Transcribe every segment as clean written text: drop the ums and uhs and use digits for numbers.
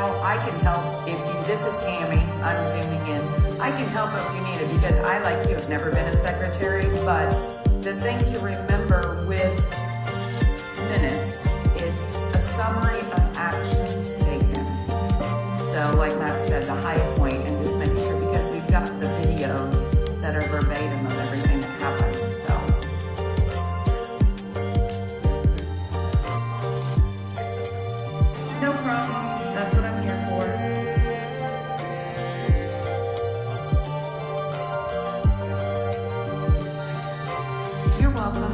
Carol, I can help if you, this is Tammy, I'm zooming in. I can help if you need it because I, like you, have never been a secretary, but the thing to remember with minutes, it's a summary of actions taken. So like Matt said, the high point, and just make sure, because we've got the videos that are verbatim of everything that happens, so. No problem, that's what I'm here for. You're welcome.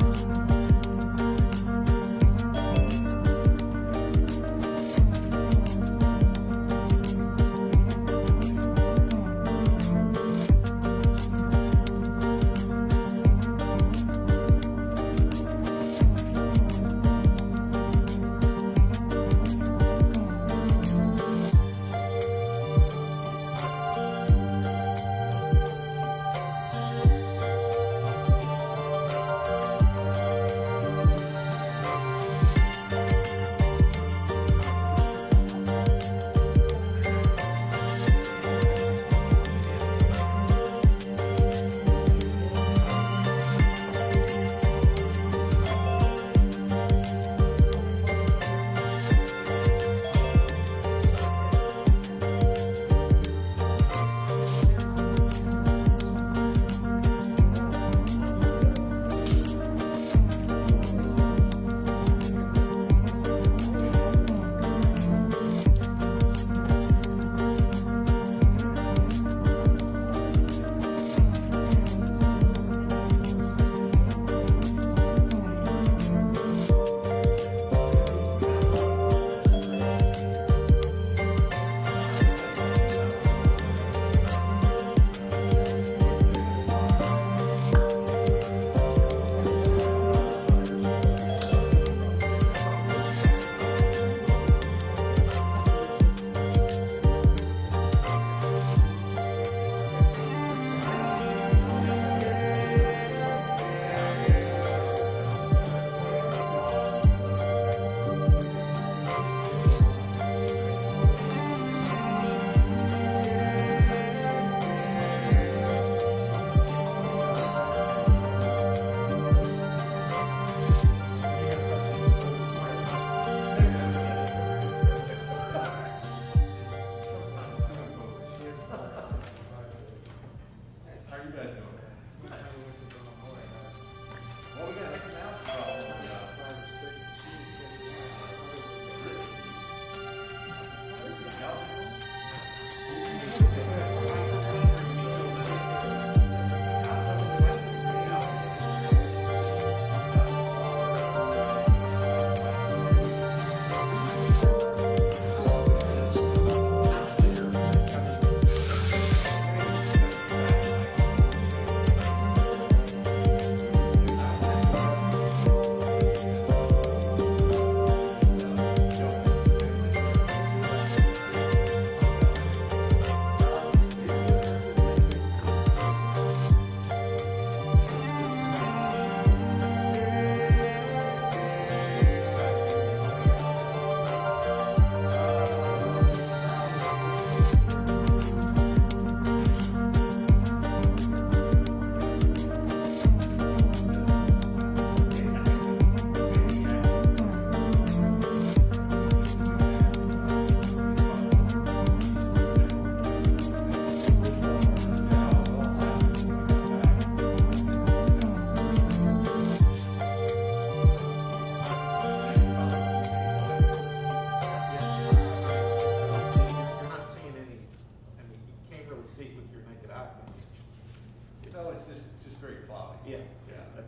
No, it's just very cloudy. Yeah,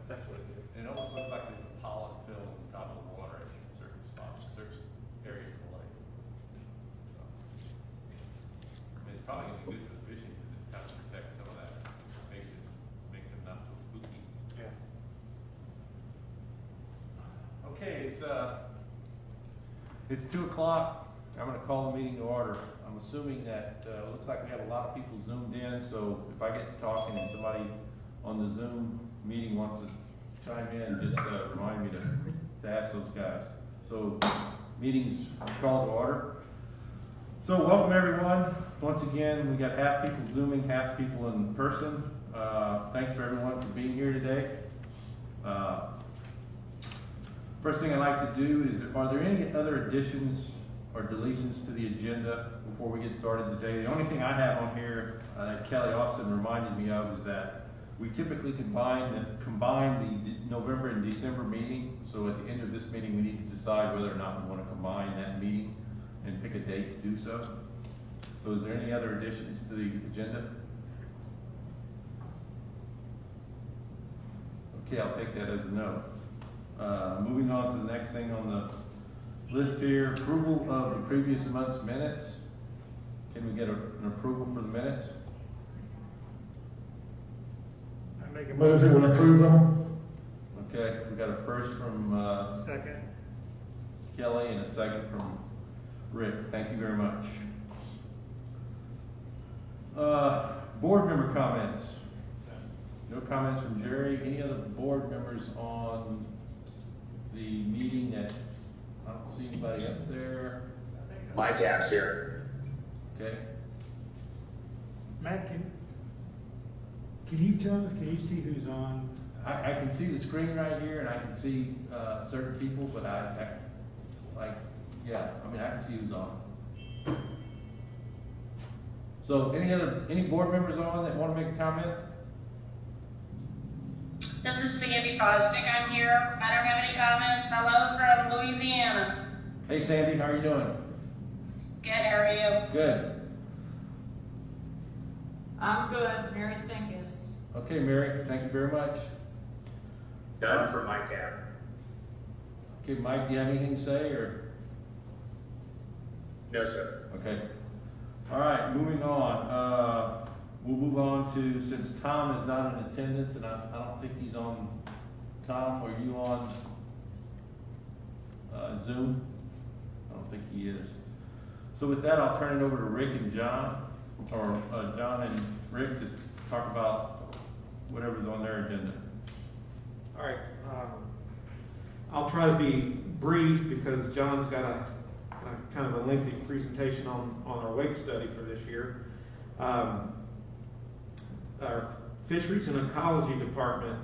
that's what it is. And it almost looks like there's a pollen film on top of the water in certain spots, certain areas of the lake. So, I mean, it's probably gonna be good for the fishing because it kind of protects some of that, makes them not so spooky. Yeah. Okay, it's 2 o'clock. I'm gonna call the meeting to order. I'm assuming that, looks like we have a lot of people zoomed in, so if I get to talking and somebody on the Zoom meeting wants to chime in, just, remind me to ask those guys. So, meeting's called to order. So welcome everyone. Once again, we got half people Zooming, half people in person. Thanks for everyone for being here today. First thing I'd like to do is, are there any other additions or deletions to the agenda before we get started today? The only thing I have on here that Kelly Austin reminded me of is that we typically combine the November and December meeting. So at the end of this meeting, we need to decide whether or not we want to combine that meeting and pick a date to do so. So is there any other additions to the agenda? Okay, I'll take that as a no. Moving on to the next thing on the list here, approval of the previous month's minutes. Can we get an approval for the minutes? I make a Move that we approve them. Okay, we got a first from second. Kelly and a second from Rick. Thank you very much. Board member comments. No comments from Jerry. Any other board members on the meeting that, I don't see anybody up there. My tab's here. Okay. Matt, can you tell us, can you see who's on? I can see the screen right here and I can see certain people, but I can see who's on. So any board members on that want to make a comment? This is Sandy Fosdick. I'm here. I don't have any comments. Hello from Louisiana. Hey Sandy, how are you doing? Good, how are you? Good. I'm good, Mary Sinkus. Okay, Mary, thank you very much. Done for my tab. Okay, Mike, do you have anything to say or? No, sir. Okay. All right, moving on. We'll move on to, since Tom is not in attendance, and I don't think he's on. Tom, are you on Zoom? I don't think he is. So with that, I'll turn it over to Rick and John, or John and Rick to talk about whatever's on their agenda. All right. I'll try to be brief because John's got a kind of a lengthy presentation on our lake study for this year. Our Fisheries and Ecology Department,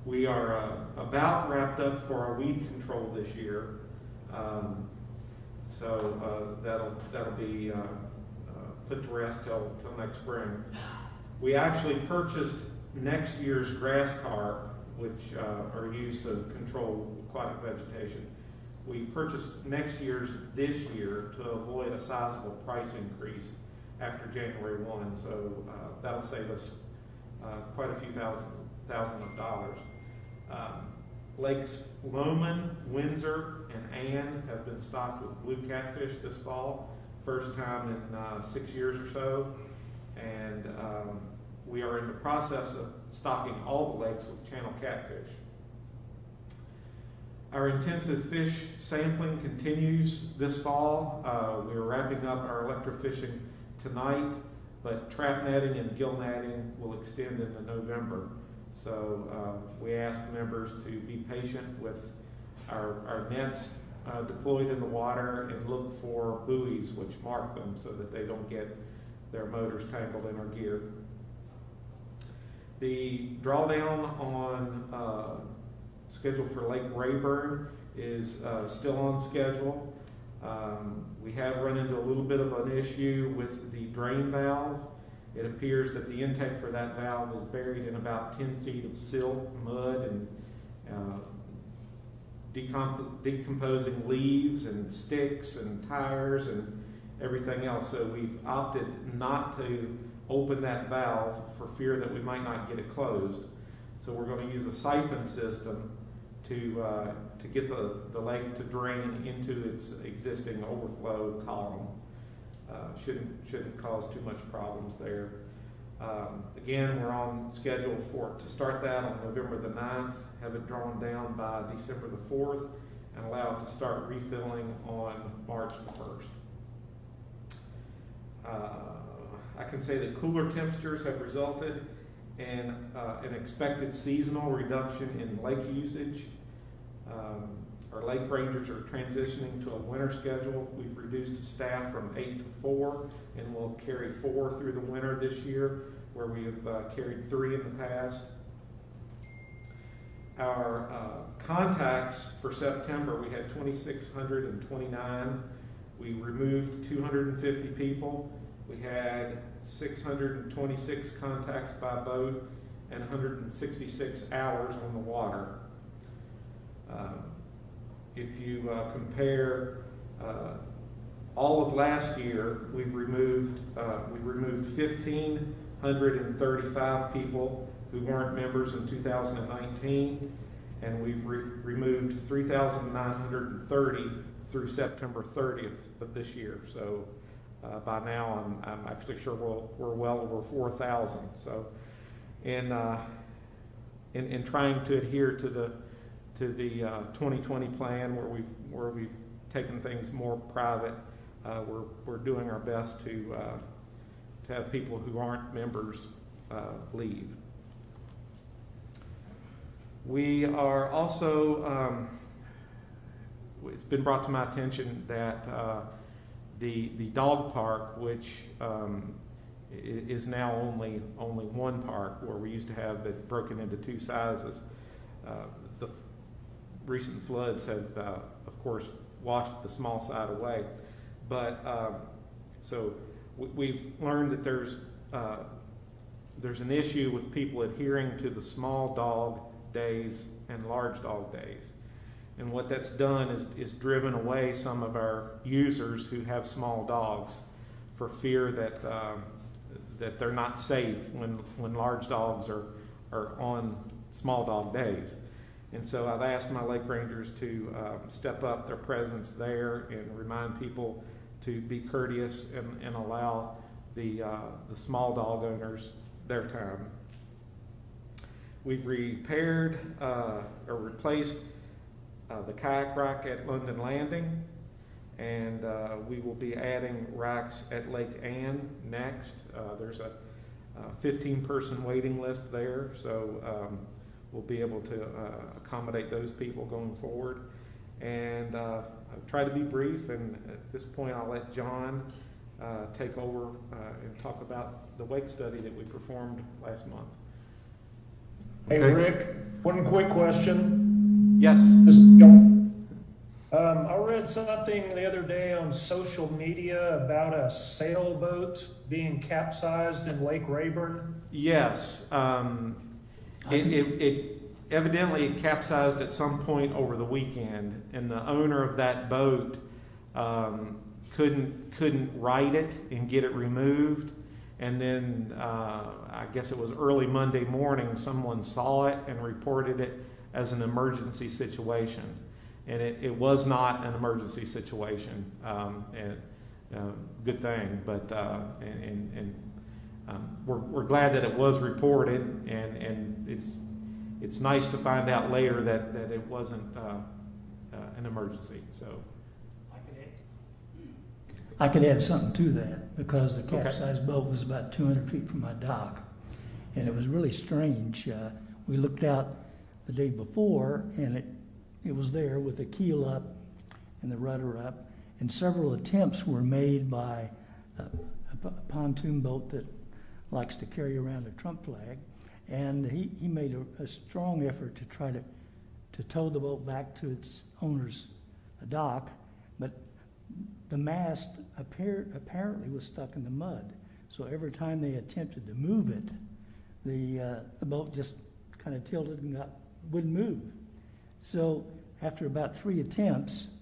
we are about wrapped up for our weed control this year. So that'll be put to rest till next spring. We actually purchased next year's grass carp, which are used to control aquatic vegetation. We purchased next year's this year to avoid a sizable price increase after January 1. So that'll save us quite a few thousand of dollars. Lakes Loman, Windsor, and Ann have been stocked with blue catfish this fall, first time in 6 years or so. And we are in the process of stocking all the lakes with channel catfish. Our intensive fish sampling continues this fall. We're wrapping up our electrofishing tonight, but trap netting and gill netting will extend into November. So we ask members to be patient with our nets deployed in the water and look for buoys which mark them so that they don't get their motors tangled in our gear. The drawdown on schedule for Lake Rayburn is still on schedule. We have run into a little bit of an issue with the drain valve. It appears that the intake for that valve is buried in about 10 feet of silt, mud, and decomposing leaves and sticks and tires and everything else. So we've opted not to open that valve for fear that we might not get it closed. So we're going to use a siphon system to get the lake to drain into its existing overflow column. Shouldn't cause too much problems there. Again, we're on schedule to start that on November the 9th, have it drawn down by December the 4th, and allow it to start refilling on March the 1st. I can say that cooler temperatures have resulted in an expected seasonal reduction in lake usage. Our lake rangers are transitioning to a winter schedule. We've reduced staff from 8 to 4, and we'll carry 4 through the winter this year, where we have carried 3 in the past. Our contacts for September, we had 2,629. We removed 250 people. We had 626 contacts by boat and 166 hours on the water. If you compare all of last year, we removed 1,535 people who weren't members in 2019, and we've removed 3,930 through September 30th of this year. So by now, I'm actually sure we're well over 4,000. So in trying to adhere to the 2020 plan, where we've taken things more private, we're doing our best to have people who aren't members leave. We are also, it's been brought to my attention that the dog park, which is now only one park, where we used to have it broken into 2 sizes. The recent floods have, of course, washed the small side away. But so we've learned that there's an issue with people adhering to the small dog days and large dog days. And what that's done is driven away some of our users who have small dogs, for fear that they're not safe when large dogs are on small dog days. And so I've asked my lake rangers to step up their presence there and remind people to be courteous and allow the small dog owners their time. We've repaired or replaced the kayak rack at London Landing, and we will be adding racks at Lake Ann next. There's a 15-person waiting list there, so we'll be able to accommodate those people going forward. And I'll try to be brief, and at this point I'll let John take over and talk about the wake study that we performed last month. Hey, Okay. Rick, one quick question. Yes. I read something the other day on social media about a sailboat being capsized in Lake Rayburn. Yes. It evidently capsized at some point over the weekend, and the owner of that boat couldn't right it and get it removed. And then I guess it was early Monday morning, someone saw it and reported it as an emergency situation. And it was not an emergency situation, and good thing. But we're glad that it was reported, and it's nice to find out later that it wasn't an emergency. So I could add something to that, because the capsized boat was about 200 feet from my dock, and it was really strange. We looked out the day before, and it was there with the keel up and the rudder up, and several attempts were made by a pontoon boat that likes to carry around a Trump flag, and he made a strong effort to try to tow the boat back to its owner's dock, but the mast apparently was stuck in the mud. So every time they attempted to move it, the boat just kind of tilted and wouldn't move. So after about 3 attempts,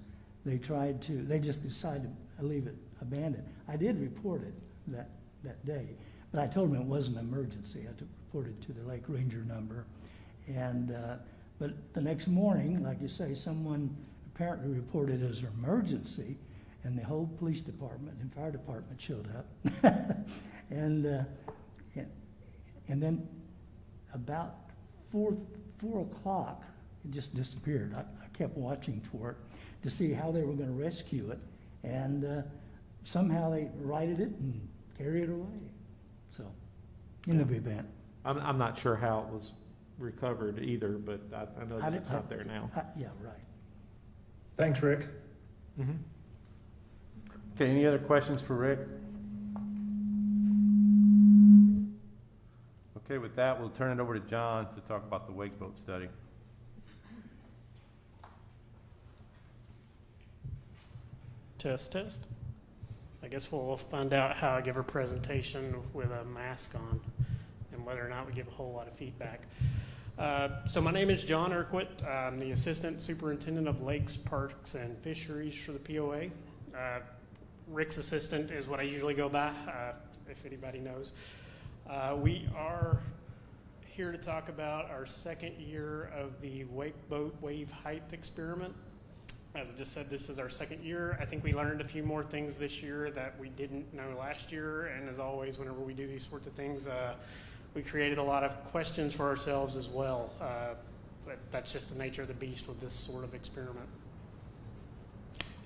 they just decided to leave it abandoned. I did report it that day, but I told them it wasn't an emergency. I reported to the Lake Ranger number. And but the next morning, like you say, someone apparently reported it as an emergency, and the whole police department and fire department showed up. and then about 4 o'clock, it just disappeared. I kept watching for it to see how they were going to rescue it, and somehow they righted it and carried it away. So, in the event. I'm not sure how it was recovered either, but I know that it's out there now. Yeah, right. Thanks, Rick. Okay, any other questions for Rick? Okay, with that, we'll turn it over to John to talk about the wake boat study. Test, test. I guess we'll find out how I give a presentation with a mask on and whether or not we give a whole lot of feedback. So my name is John Urquhart. I'm the Assistant Superintendent of Lakes, Parks, and Fisheries for the POA. Rick's assistant is what I usually go by, if anybody knows. We are here to talk about our second year of the Wake Boat Wave Height Experiment. As I just said, this is our second year. I think we learned a few more things this year that we didn't know last year. And as always, whenever we do these sorts of things, we created a lot of questions for ourselves as well. But that's just the nature of the beast with this sort of experiment.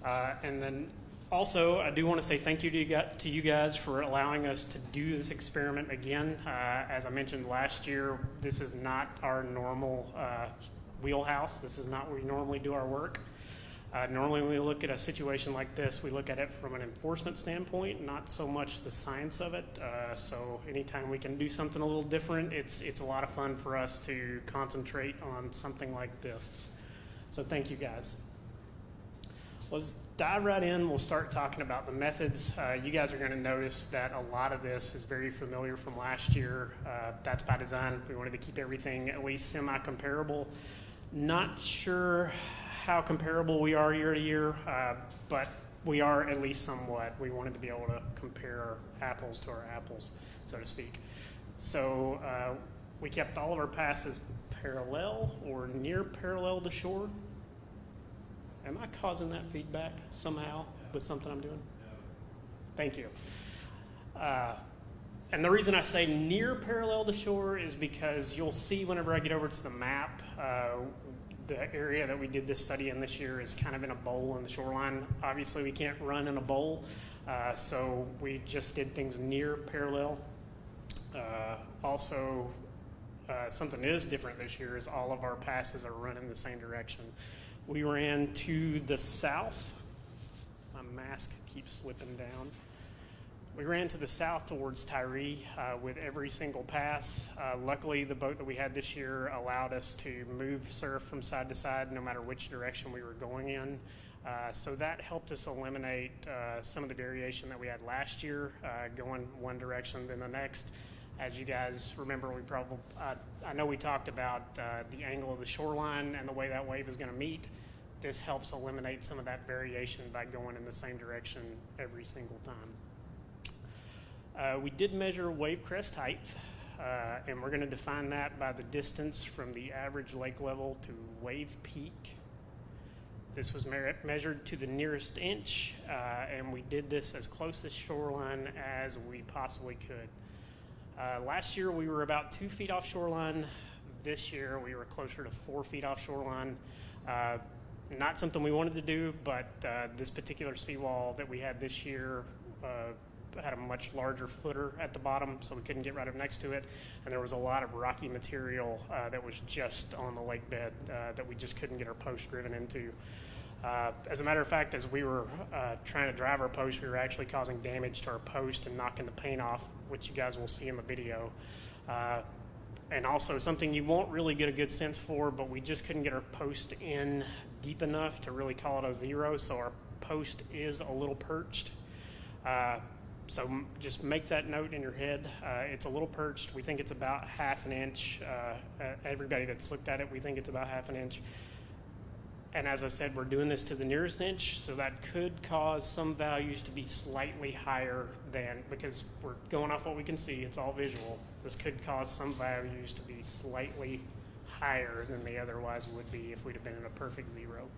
And then also, I do want to say thank you to you guys for allowing us to do this experiment again. As I mentioned last year, this is not our normal wheelhouse. This is not where we normally do our work. Normally when we look at a situation like this, we look at it from an enforcement standpoint, not so much the science of it. So anytime we can do something a little different, it's a lot of fun for us to concentrate on something like this. So thank you guys. Let's dive right in. We'll start talking about the methods. You guys are going to notice that a lot of this is very familiar from last year. That's by design. We wanted to keep everything at least semi-comparable. Not sure how comparable we are year to year, but we are at least somewhat. We wanted to be able to compare apples to our apples, so to speak. So we kept all of our passes parallel or near parallel to shore. Am I causing that feedback somehow with something I'm doing? Thank you. And the reason I say near parallel to shore is because you'll see whenever I get over to the map, the area that we did this study in this year is kind of in a bowl in the shoreline. Obviously, we can't run in a bowl, so we just did things near parallel. Also, something is different this year is all of our passes are run in the same direction. We ran to the south. My mask keeps slipping down. We ran to the south towards Tyree with every single pass. Luckily, the boat that we had this year allowed us to move surf from side to side no matter which direction we were going in. So that helped us eliminate some of the variation that we had last year, going one direction then the next. As you guys remember, I know we talked about the angle of the shoreline and the way that wave is going to meet. This helps eliminate some of that variation by going in the same direction every single time. We did measure wave crest height, and we're going to define that by the distance from the average lake level to wave peak. This was measured to the nearest inch, and we did this as close to shoreline as we possibly could. Last year we were about 2 feet off shoreline. This year we were closer to 4 feet off shoreline. Not something we wanted to do, but this particular seawall that we had this year had a much larger footer at the bottom, so we couldn't get right up next to it. And there was a lot of rocky material that was just on the lake bed that we just couldn't get our post driven into. As a matter of fact, as we were trying to drive our post, we were actually causing damage to our post and knocking the paint off, which you guys will see in the video. And also something you won't really get a good sense for, but we just couldn't get our post in deep enough to really call it a zero, so our post is a little perched. So just make that note in your head. It's a little perched. We think it's about half an inch. Everybody that's looked at it, we think it's about half an inch. And as I said, we're doing this to the nearest inch, so that could cause some values to be slightly higher than, because we're going off what we can see, it's all visual. This could cause some values to be slightly higher than they otherwise would be if we'd have been in a perfect zero.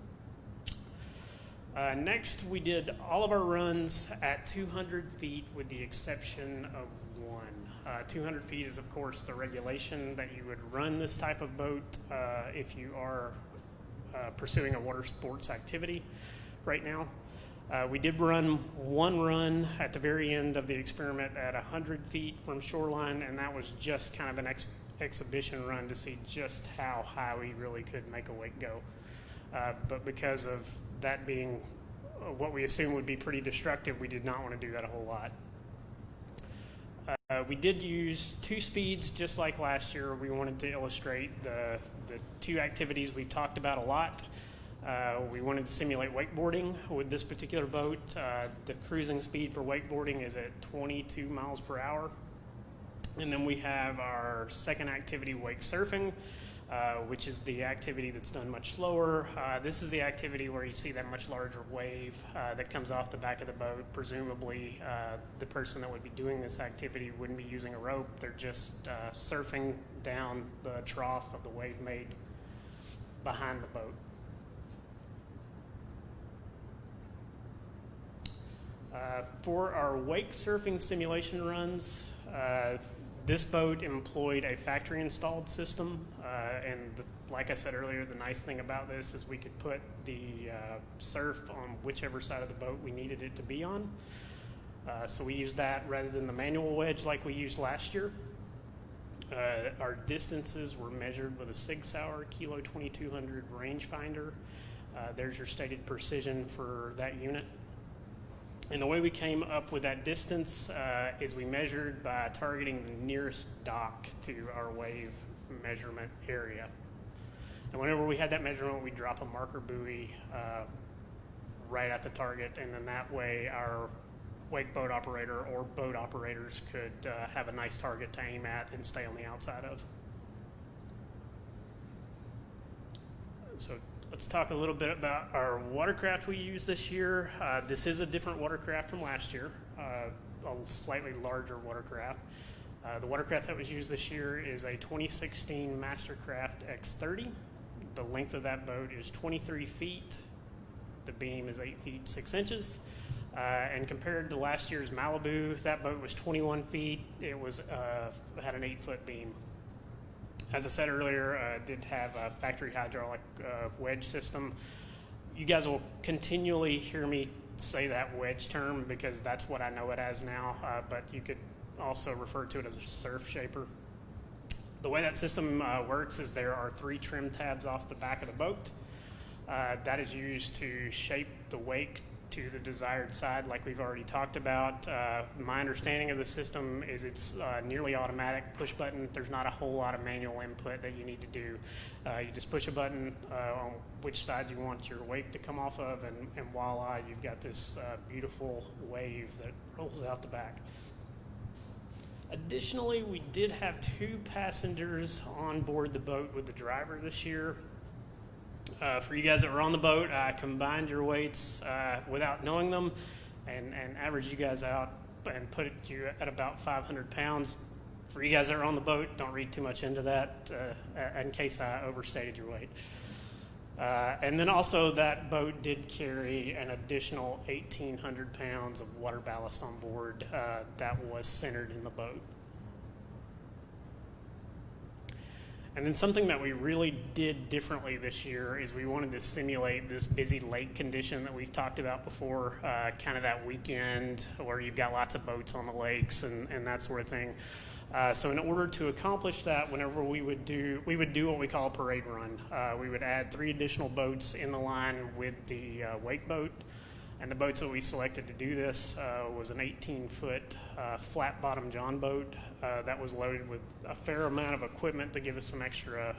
Next, we did all of our runs at 200 feet with the exception of one. 200 feet is, of course, the regulation that you would run this type of boat if you are pursuing a water sports activity right now. We did run one run at the very end of the experiment at 100 feet from shoreline, and that was just kind of an exhibition run to see just how high we really could make a wake go. but because of that being what we assumed would be pretty destructive, we did not want to do that a whole lot. We did use 2 speeds just like last year. We wanted to illustrate the 2 activities we've talked about a lot. We wanted to simulate wakeboarding with this particular boat. The cruising speed for wakeboarding is at 22 miles per hour. And then we have our second activity, wake surfing, which is the activity that's done much slower. This is the activity where you see that much larger wave that comes off the back of the boat. Presumably, the person that would be doing this activity wouldn't be using a rope. They're just surfing down the trough of the wave made behind the boat. For our wake surfing simulation runs, this boat employed a factory installed system, like I said earlier, the nice thing about this is we could put the surf on whichever side of the boat we needed it to be on. So we used that rather than the manual wedge like we used last year. Our distances were measured with a Sig Sauer Kilo 2200 rangefinder. There's your stated precision for that unit. And the way we came up with that distance is we measured by targeting the nearest dock to our wave measurement area. And whenever we had that measurement, we'd drop a marker buoy right at the target, and then that way our wake boat operator or boat operators could have a nice target to aim at and stay on the outside of. So let's talk a little bit about our watercraft we used this year. This is a different watercraft from last year, a slightly larger watercraft. The watercraft that was used this year is a 2016 Mastercraft X30. The length of that boat is 23 feet. The beam is 8 feet 6 inches. And compared to last year's Malibu, that boat was 21 feet. It had an 8-foot beam. As I said earlier, did have a factory hydraulic wedge system. You guys will continually hear me say that wedge term because that's what I know it as now, but you could also refer to it as a surf shaper. The way that system works is there are 3 trim tabs off the back of the boat. That is used to shape the wake to the desired side like we've already talked about. My understanding of the system is it's nearly automatic push button. There's not a whole lot of manual input that you need to do. You just push a button on which side you want your wake to come off of, and voila, you've got this beautiful wave that rolls out the back. Additionally, we did have 2 passengers on board the boat with the driver this year. For you guys that were on the boat, I combined your weights without knowing them and averaged you guys out and put you at about 500 pounds. For you guys that are on the boat, don't read too much into that in case I overstated your weight. And then also that boat did carry an additional 1,800 pounds of water ballast on board that was centered in the boat. And then something that we really did differently this year is we wanted to simulate this busy lake condition that we've talked about before, kind of that weekend where you've got lots of boats on the lakes and that sort of thing. So in order to accomplish that, whenever we would do what we call a parade run. We would add 3 additional boats in the line with the wake boat. And the boats that we selected to do this was an 18-foot flat-bottom John boat that was loaded with a fair amount of equipment to give us some extra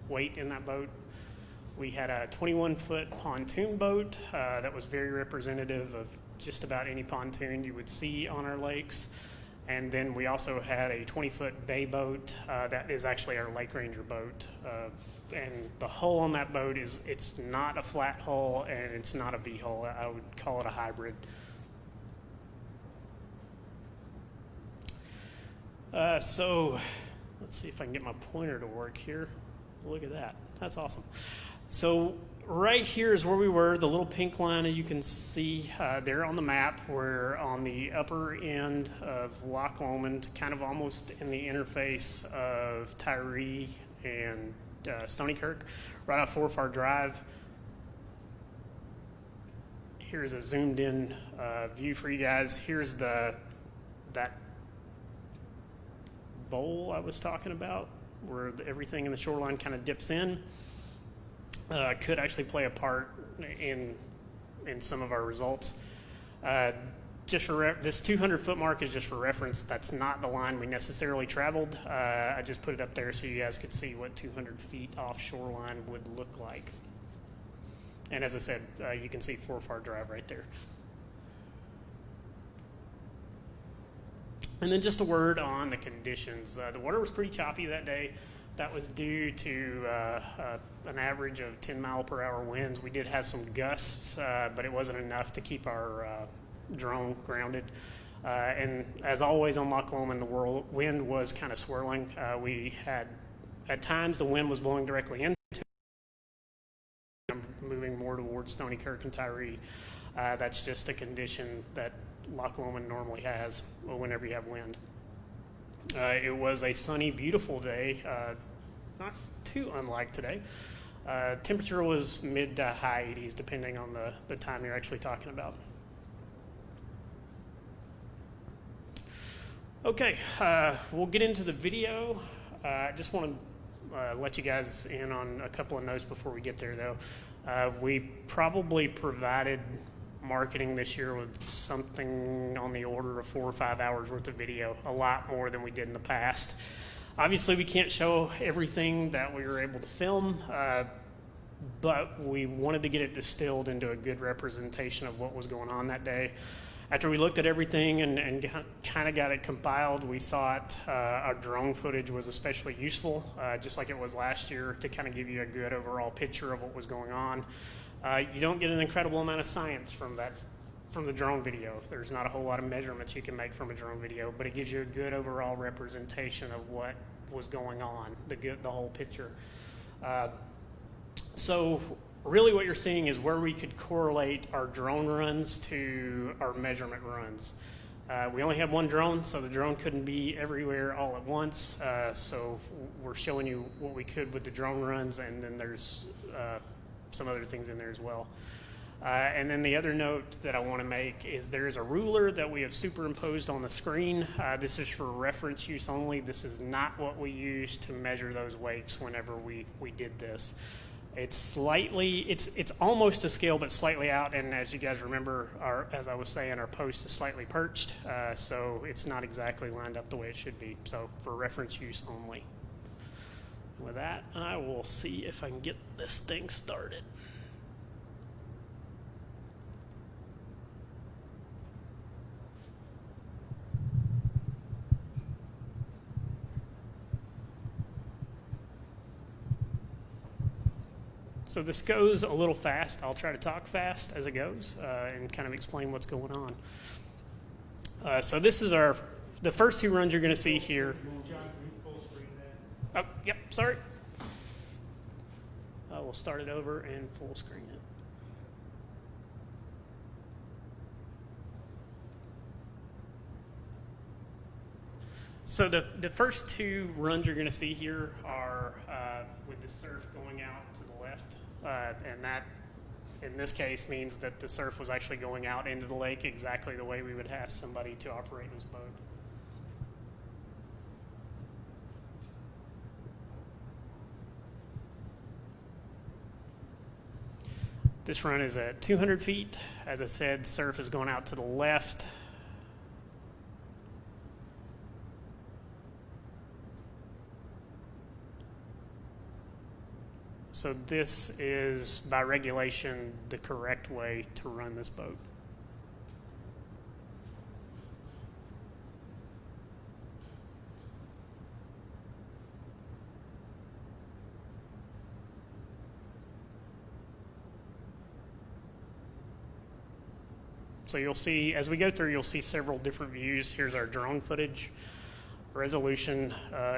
weight in that boat. We had a 21-foot pontoon boat that was very representative of just about any pontoon you would see on our lakes. And then we also had a 20-foot bay boat that is actually our Lake Ranger boat. And the hull on that boat it's not a flat hull and it's not a V-hull. I would call it a hybrid. So let's see if I can get my pointer to work here. Look at that. That's awesome. So right here is where we were, the little pink line that you can see there on the map. We're on the upper end of Loch Lomond, kind of almost in the interface of Tyree and Stonykerk, right off Forfar Drive. Here's a zoomed in view for you guys. Here's that bowl I was talking about, where everything in the shoreline kind of dips in. could actually play a part in some of our results. Just for this 200-foot mark is just for reference. That's not the line we necessarily traveled. I just put it up there so you guys could see what 200 feet offshore line would look like. And as I said, you can see Forfar Drive right there. And then just a word on the conditions. The water was pretty choppy that day. That was due to an average of 10-mile-per-hour winds. We did have some gusts, but it wasn't enough to keep our drone grounded. And as always on Loch Lomond, the wind was kind of swirling. We had, at times, the wind was blowing directly into moving more towards Stony Kirk and Tyree. That's just a condition that Loch Lomond normally has whenever you have wind. It was a sunny, beautiful day, not too unlike today. Temperature was mid to high 80s, depending on the time you're actually talking about. Okay, we'll get into the video. I just want to let you guys in on a couple of notes before we get there, though. We probably provided marketing this year with something on the order of 4 or 5 hours worth of video, a lot more than we did in the past. Obviously, we can't show everything that we were able to film, but we wanted to get it distilled into a good representation of what was going on that day. After we looked at everything and kind of got it compiled, we thought our drone footage was especially useful, just like it was last year, to kind of give you a good overall picture of what was going on. You don't get an incredible amount of science from the drone video. There's not a whole lot of measurements you can make from a drone video, but it gives you a good overall representation of what was going on, the whole picture. So really what you're seeing is where we could correlate our drone runs to our measurement runs. We only have one drone, so the drone couldn't be everywhere all at once. So we're showing you what we could with the drone runs, and then there's some other things in there as well. And then the other note that I want to make is there is a ruler that we have superimposed on the screen. This is for reference use only. This is not what we used to measure those wakes whenever we did this. It's slightly, it's almost to scale, but slightly out. And as you guys remember, as I was saying, our post is slightly perched, so it's not exactly lined up the way it should be. So for reference use only. With that, I will see if I can get this thing started. So this goes a little fast. I'll try to talk fast as it goes and kind of explain what's going on. So this is the first 2 runs you're going to see here. Oh, yep, sorry. We'll start it over and full screen it. So the first 2 runs you're going to see here are with the surf going out to the left, and that in this case means that the surf was actually going out into the lake exactly the way we would ask somebody to operate this boat. This run is at 200 feet. As I said, surf is going out to the left. So this is, by regulation, the correct way to run this boat. So you'll see, as we go through, you'll see several different views. Here's our drone footage. Resolution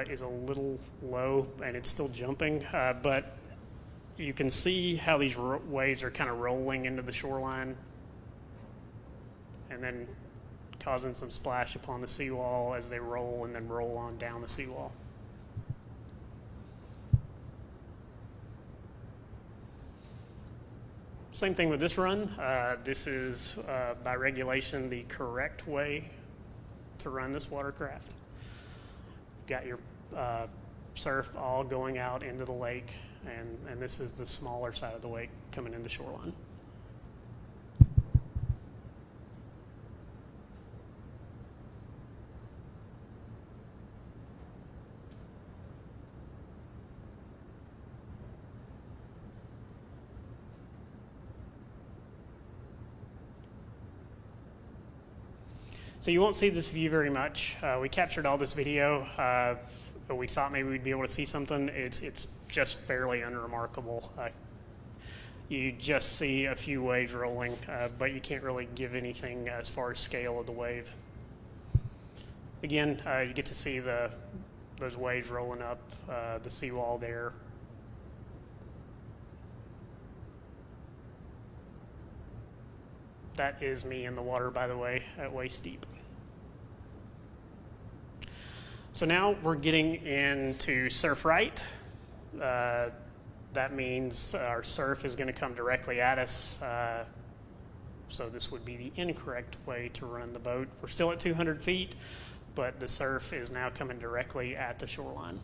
is a little low, and it's still jumping, but you can see how these waves are kind of rolling into the shoreline and then causing some splash upon the seawall as they roll and then roll on down the seawall. Same thing with this run. This is, by regulation, the correct way to run this watercraft. Got your surf all going out into the lake and this is the smaller side of the wake coming into shoreline. So you won't see this view very much. We captured all this video, but we thought maybe we'd be able to see something. It's just fairly unremarkable. You just see a few waves rolling, but you can't really give anything as far as scale of the wave. Again, you get to see those waves rolling up the seawall there. That is me in the water, by the way, at waist deep. So now we're getting into surf right. That means our surf is going to come directly at us. So this would be the incorrect way to run the boat. We're still at 200 feet, but the surf is now coming directly at the shoreline.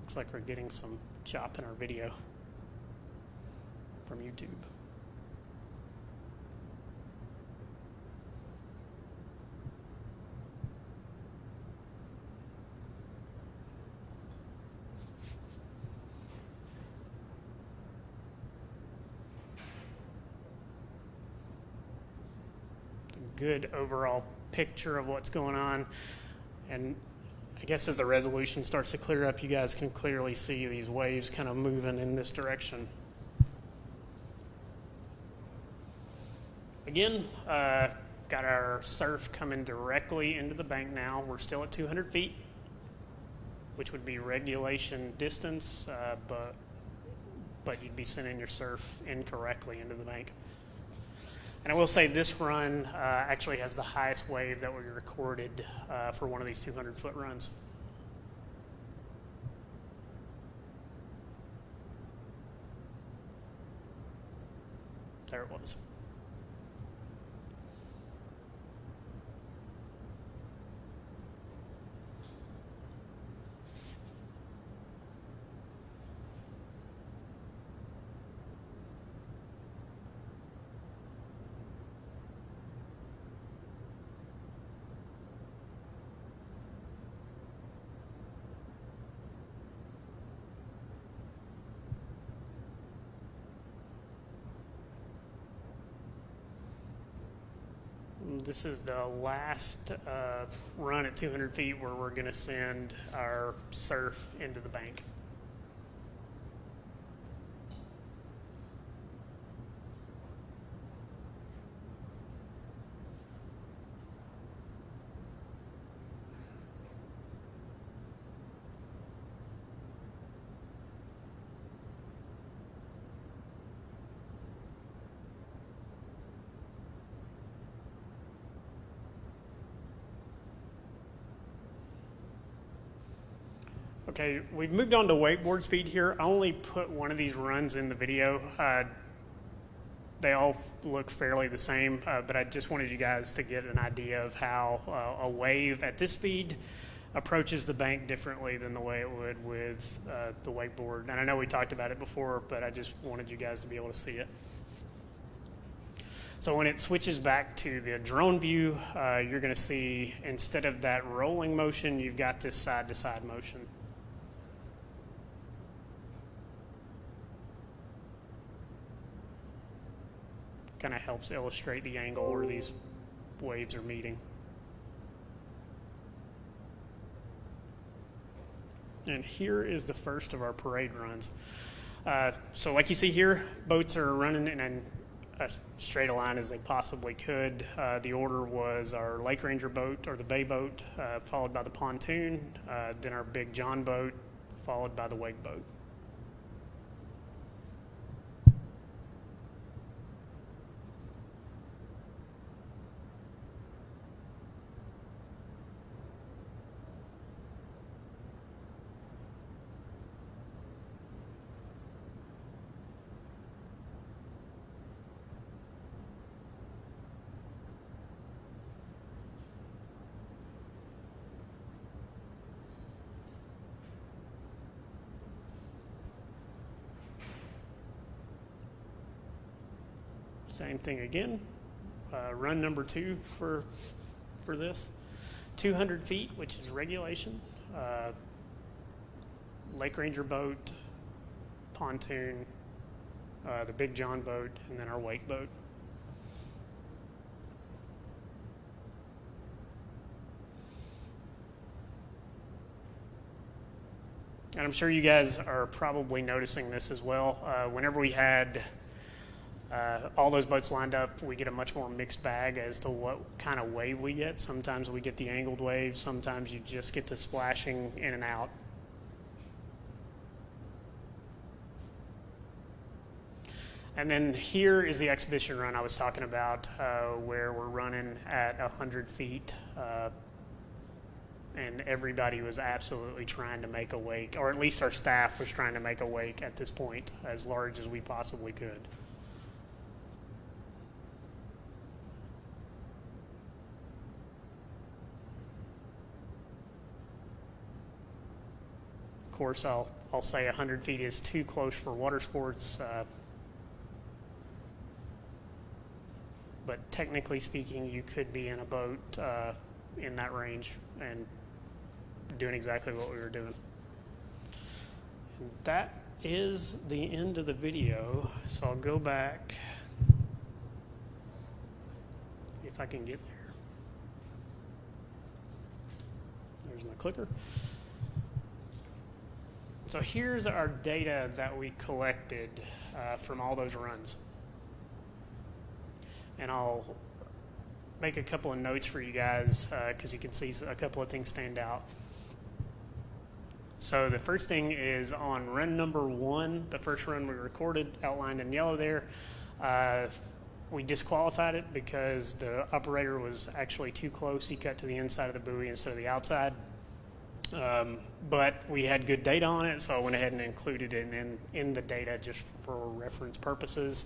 Looks like we're getting some chop in our video from YouTube. Good overall picture of what's going on, and I guess as the resolution starts to clear up, you guys can clearly see these waves kind of moving in this direction. Again, got our surf coming directly into the bank now. We're still at 200 feet, which would be regulation distance, but you'd be sending your surf incorrectly into the bank. And I will say this run actually has the highest wave that we recorded for one of these 200-foot runs. There it was. This is the last run at 200 feet where we're going to send our surf into the bank. Okay, we've moved on to wakeboard speed here. I only put one of these runs in the video. They all look fairly the same, but I just wanted you guys to get an idea of how a wave at this speed approaches the bank differently than the way it would with the wakeboard. And I know we talked about it before, but I just wanted you guys to be able to see it. So when it switches back to the drone view, you're going to see, instead of that rolling motion, you've got this side-to-side motion. Kind of helps illustrate the angle where these waves are meeting. And here is the first of our parade runs. So like you see here, boats are running in as straight a line as they possibly could. The order was our Lake Ranger boat, or the bay boat, followed by the pontoon, then our Big John boat, followed by the wake boat. Same thing again. Run number 2 for this. 200 feet, which is regulation. Lake Ranger boat, pontoon, the Big John boat, and then our wake boat. And I'm sure you guys are probably noticing this as well. Whenever we had all those boats lined up, we get a much more mixed bag as to what kind of wave we get. Sometimes we get the angled wave, sometimes you just get the splashing in and out. And then here is the exhibition run I was talking about, where we're running at 100 feet. And everybody was absolutely trying to make a wake, or at least our staff was trying to make a wake at this point, as large as we possibly could. Of course, I'll say 100 feet is too close for water sports, but technically speaking, you could be in a boat in that range and doing exactly what we were doing. And that is the end of the video, so I'll go back if I can get there. There's my clicker. So here's our data that we collected from all those runs. And I'll make a couple of notes for you guys because you can see a couple of things stand out. So the first thing is on run number 1, the first run we recorded, outlined in yellow there. We disqualified it because the operator was actually too close. He cut to the inside of the buoy instead of the outside. But we had good data on it, so I went ahead and included it in the data just for reference purposes.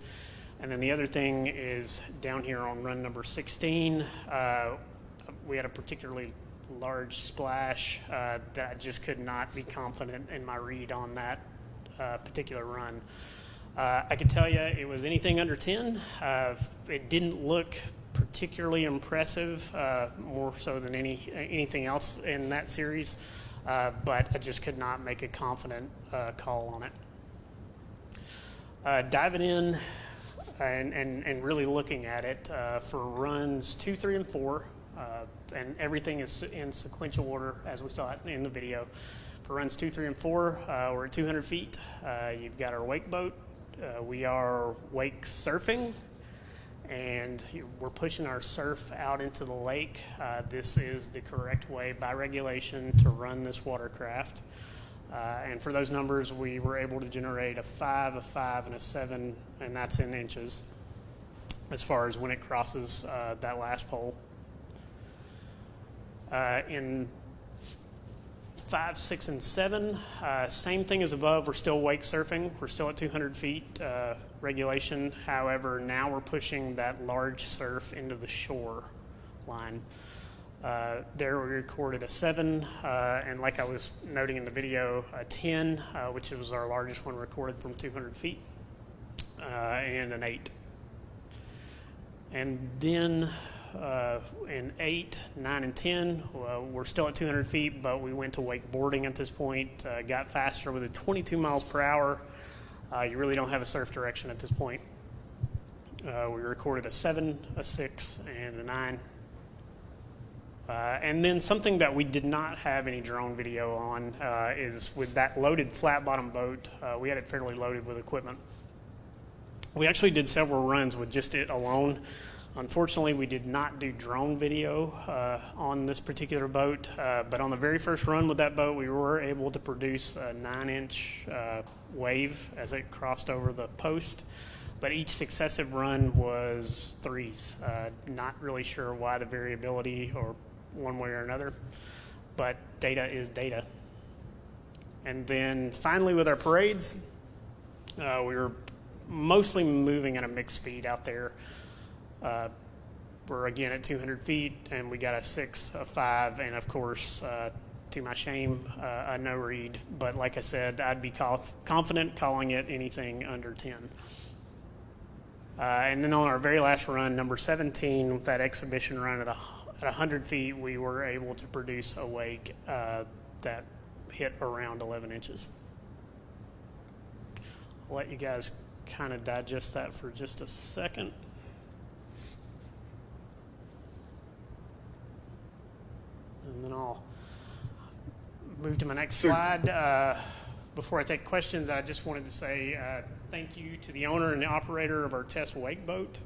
And then the other thing is down here on run number 16, we had a particularly large splash that I just could not be confident in my read on that particular run. I can tell you it was anything under 10. It didn't look particularly impressive, more so than anything else in that series, but I just could not make a confident call on it. Diving in and really looking at it for runs 2, 3, and 4, and everything is in sequential order as we saw it in the video. For runs 2, 3, and 4, we're at 200 feet. You've got our wake boat. We are wake surfing, and we're pushing our surf out into the lake. This is the correct way by regulation to run this watercraft. And for those numbers, we were able to generate a 5, a 5, and a 7, and that's in inches as far as when it crosses that last pole. In 5, 6, and 7, same thing as above. We're still wake surfing. We're still at 200 feet regulation. However, now we're pushing that large surf into the shore line. There we recorded a 7, and like I was noting in the video, a 10, which was our largest one recorded from 200 feet, and an 8. And then in 8, 9, and 10, we're still at 200 feet, but we went to wakeboarding at this point, got faster with a 22 miles per hour. You really don't have a surf direction at this point. We recorded a 7, a 6, and a 9. And then something that we did not have any drone video on is with that loaded flat bottom boat, we had it fairly loaded with equipment. We actually did several runs with just it alone. Unfortunately, we did not do drone video on this particular boat, but on the very first run with that boat, we were able to produce a 9-inch wave as it crossed over the post. But each successive run was 3s. Not really sure why the variability or one way or another, but data is data. And then finally with our parades, we were mostly moving at a mixed speed out there. We're again at 200 feet, and we got a 6, a 5, and of course, to my shame, a no read. But like I said, I'd be confident calling it anything under 10. And then on our very last run, number 17, with that exhibition run at 100 feet, we were able to produce a wake that hit around 11 inches. I'll let you guys kind of digest that for just a second. And then I'll move to my next slide. Before I take questions, I just wanted to say thank you to the owner and the operator of our test wake boat.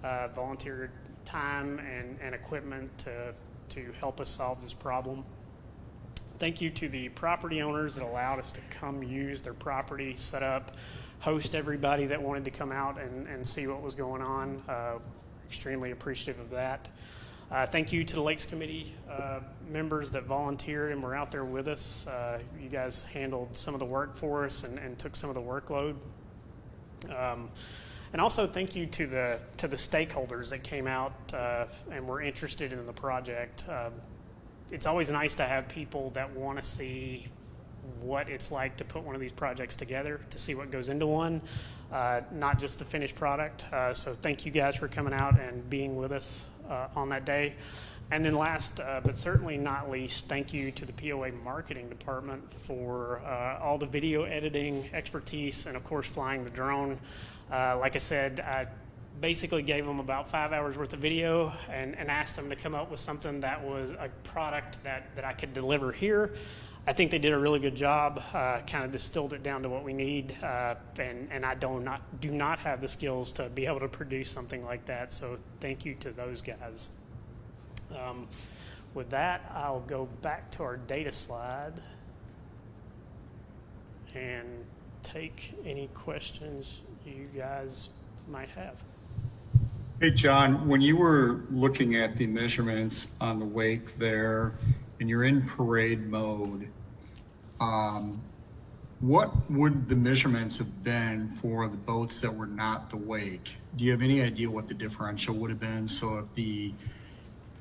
Volunteered time and equipment to help us solve this problem. Thank you to the property owners that allowed us to come use their property, set up, host everybody that wanted to come out and see what was going on. Extremely appreciative of that. Thank you to the Lakes Committee members that volunteered and were out there with us. You guys handled some of the work for us and took some of the workload. And also thank you to the stakeholders that came out and were interested in the project. It's always nice to have people that want to see what it's like to put one of these projects together, to see what goes into one, not just the finished product. So thank you guys for coming out and being with us on that day. And then last, but certainly not least, thank you to the POA marketing department for all the video editing expertise and of course flying the drone. Like I said, I basically gave them about 5 hours worth of video and asked them to come up with something that was a product that I could deliver here. I think they did a really good job, kind of distilled it down to what we need, and I do not have the skills to be able to produce something like that, so thank you to those guys. With that, I'll go back to our data slide and take any questions you guys might have. Hey, John, when you were looking at the measurements on the wake there and you're in parade mode, what would the measurements have been for the boats that were not the wake? Do you have any idea what the differential would have been? So if the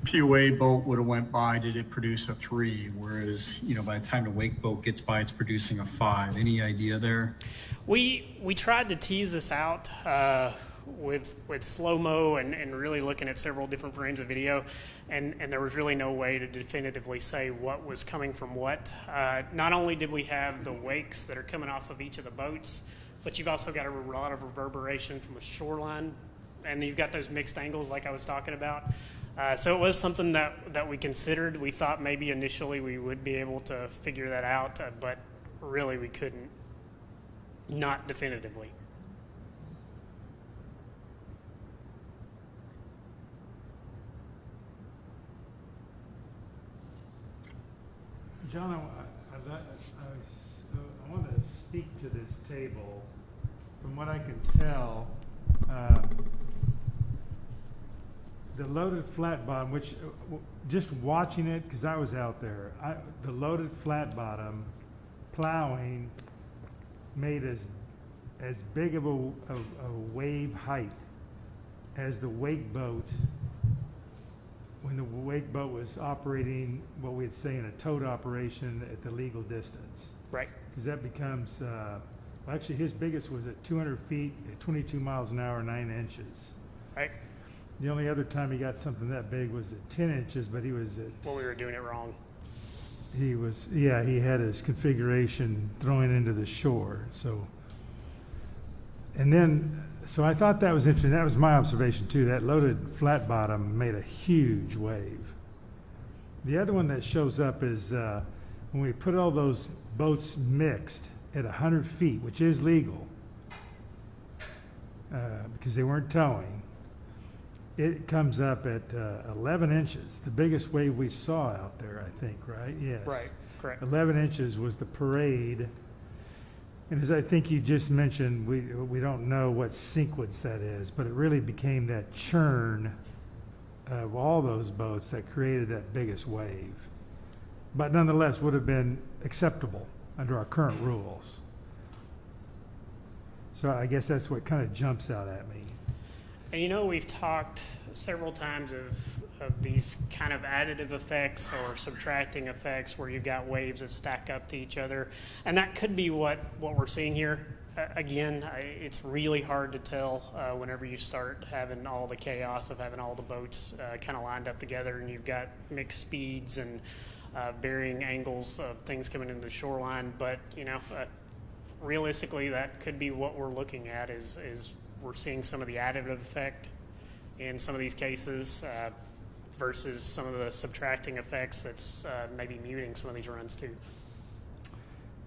POA boat would have went by, did it produce a 3? Whereas, by the time the wake boat gets by, it's producing a 5. Any idea there? We tried to tease this out with slow-mo and really looking at several different frames of video, and there was really no way to definitively say what was coming from what. Not only did we have the wakes that are coming off of each of the boats, but you've also got a lot of reverberation from the shoreline, and you've got those mixed angles like I was talking about. So it was something that we considered. We thought maybe initially we would be able to figure that out, but really we couldn't, not definitively. John, I want to speak to this table. From what I can tell, the loaded flat bottom, which just watching it, because I was out there, the loaded flat bottom plowing made as big of a wave height as the wake boat when the wake boat was operating what we'd say in a towed operation at the legal distance. Right. Because that becomes, well, actually his biggest was at 200 feet at 22 miles an hour, 9 inches. Right. The only other time he got something that big was at 10 inches, but he was at... Well, we were doing it wrong. He was, yeah, he had his configuration throwing into the shore, so... And then, so I thought that was interesting. That was my observation too. That loaded flat bottom made a huge wave. The other one that shows up is when we put all those boats mixed at 100 feet, which is legal, because they weren't towing. It comes up at 11 inches, the biggest wave we saw out there, I think, right? Yes. Right, correct. 11 inches was the parade. And as I think you just mentioned, we don't know what sequence that is, but it really became that churn of all those boats that created that biggest wave. But nonetheless would have been acceptable under our current rules. So I guess that's what kind of jumps out at me. And we've talked several times of these kind of additive effects or subtracting effects where you've got waves that stack up to each other. And that could be what we're seeing here. again, it's really hard to tell whenever you start having all the chaos of having all the boats kind of lined up together, and you've got mixed speeds and varying angles of things coming into the shoreline. But realistically, that could be what we're looking at. Is we're seeing some of the additive effect in some of these cases versus some of the subtracting effects that's maybe muting some of these runs too.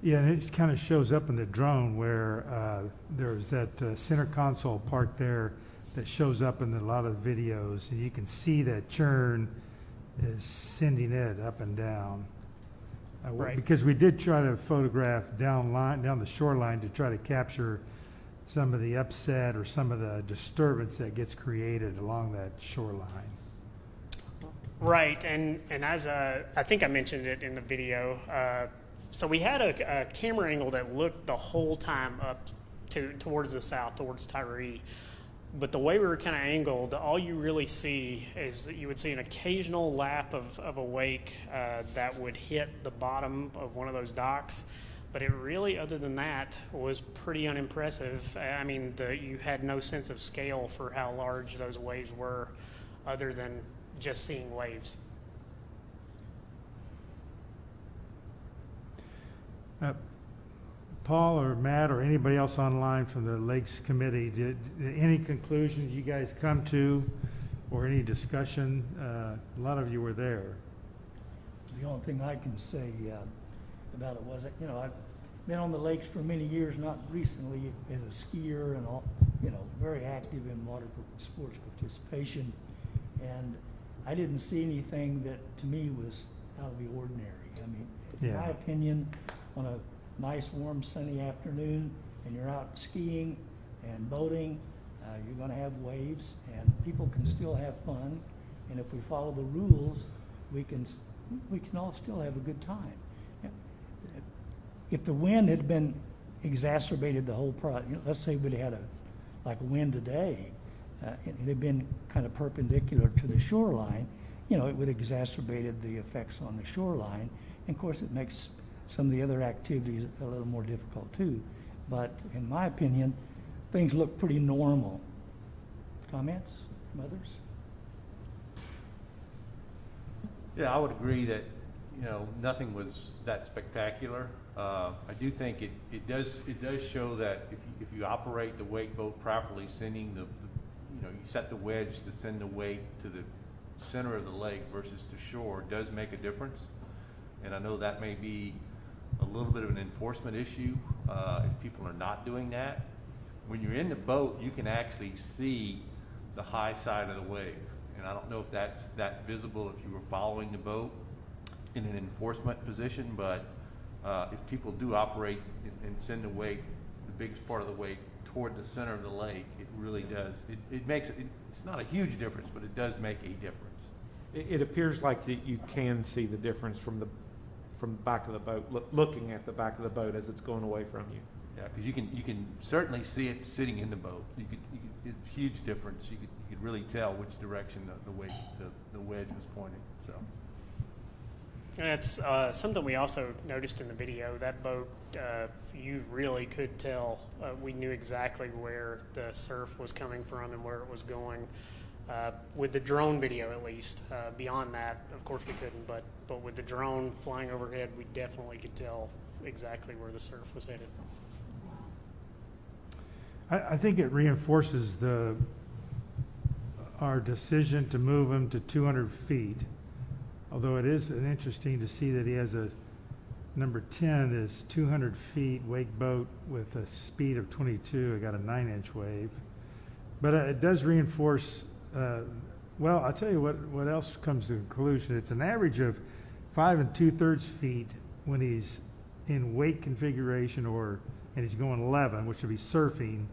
Yeah, and it kind of shows up in the drone where there's that center console part there that shows up in a lot of videos, and you can see that churn is sending it up and down. Right. Because we did try to photograph down the shoreline to try to capture some of the upset or some of the disturbance that gets created along that shoreline. Right, and as I think I mentioned it in the video, so we had a camera angle that looked the whole time up towards the south, towards Tyree. But the way we were kind of angled, all you really see is that you would see an occasional lap of a wake that would hit the bottom of one of those docks. But it really, other than that, was pretty unimpressive. I mean, you had no sense of scale for how large those waves were, other than just seeing waves. Paul or Matt or anybody else online from the Lakes Committee, did any conclusions you guys come to or any discussion? A lot of you were there. The only thing I can say about it was that, I've been on the lakes for many years, not recently as a skier and all, very active in water sports participation. And I didn't see anything that to me was out of the ordinary. I mean, in my opinion, on a nice, warm, sunny afternoon, and you're out skiing and boating, you're going to have waves, and people can still have fun. And if we follow the rules, we can all still have a good time. If the wind had been exacerbated the whole process, let's say we'd had a wind today, it had been kind of perpendicular to the shoreline, it would have exacerbated the effects on the shoreline. And of course, it makes some of the other activities a little more difficult too. But in my opinion, things look pretty normal. Comments from others? Yeah, I would agree that, nothing was that spectacular. I do think it does show that if you operate the wake boat properly, sending you set the wedge to send the wake to the center of the lake versus to shore does make a difference. And I know that may be a little bit of an enforcement issue if people are not doing that. When you're in the boat, you can actually see the high side of the wave. And I don't know if that's that visible if you were following the boat in an enforcement position, but if people do operate and send the wake, the biggest part of the wake, toward the center of the lake, it really does. It makes it's not a huge difference, but it does make a difference. It appears like that you can see the difference from the back of the boat, looking at the back of the boat as it's going away from you. Yeah, because you can certainly see it sitting in the boat. It's a huge difference. You could really tell which direction the wedge was pointing. So. And that's something we also noticed in the video. That boat, you really could tell. We knew exactly where the surf was coming from and where it was going. With the drone video, at least. Beyond that, of course, we couldn't. But with the drone flying overhead, we definitely could tell exactly where the surf was headed. I think it reinforces our decision to move him to 200 feet. Although it is interesting to see that he has number 10 is 200 feet wake boat with a speed of 22. I got a 9-inch wave. But it does reinforce, I'll tell you what else comes to the conclusion. It's an average of 5 2/3 feet when he's in wake configuration and he's going 11, which would be surfing,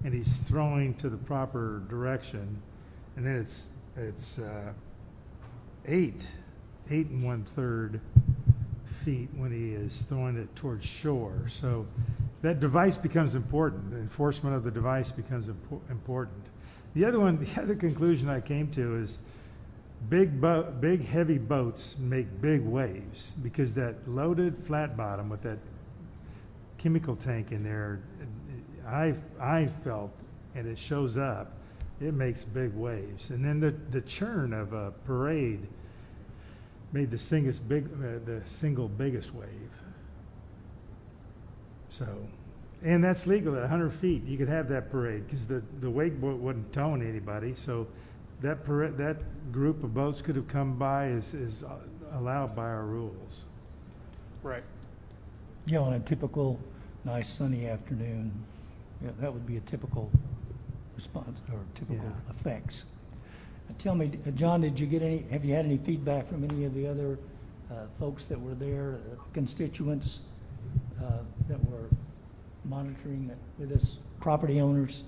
and he's throwing to the proper direction. And then it's 8 1/3 feet when he is throwing it towards shore. So that device becomes important. The enforcement of the device becomes important. The other conclusion I came to is big heavy boats make big waves because that loaded flat bottom with that chemical tank in there, I felt, and it shows up, it makes big waves. And then the churn of a parade made the single biggest wave. So, and that's legal at 100 feet. You could have that parade because the wake boat wasn't towing anybody. So that group of boats could have come by is allowed by our rules. Right. Yeah, on a typical nice sunny afternoon, yeah, that would be a typical response or typical effects. Tell me, John, have you had any feedback from any of the other folks that were there, constituents that were monitoring it with us, property owners,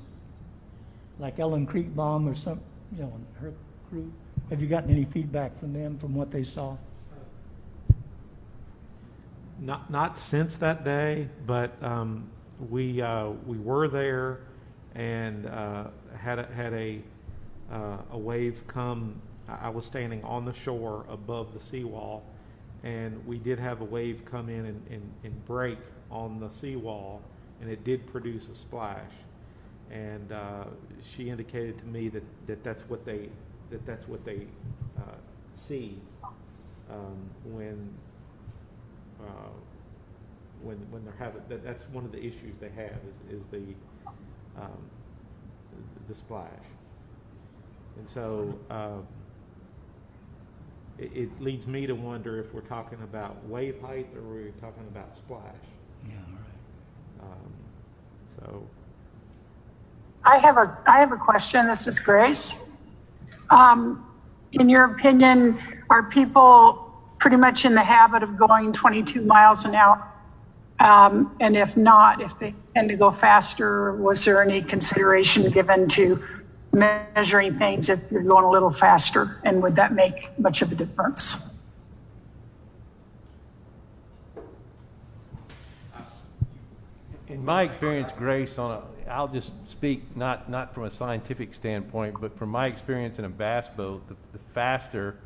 like Ellen Creekbaum or some, and her crew? Have you gotten any feedback from them from what they saw? Not since that day, but we were there and had a wave come. I was standing on the shore above the seawall, and we did have a wave come in and break on the seawall, and it did produce a splash. And she indicated to me that that's what they see when they're having that's one of the issues they have is the splash. And so it leads me to wonder if we're talking about wave height or we're talking about splash. Yeah, right. So I have a question. This is Grace. In your opinion, are people pretty much in the habit of going 22 miles an hour? And if not, if they tend to go faster, was there any consideration given to measuring things if you're going a little faster? And would that make much of a difference? In my experience, Grace, I'll just speak not from a scientific standpoint, but from my experience in a bass boat, the faster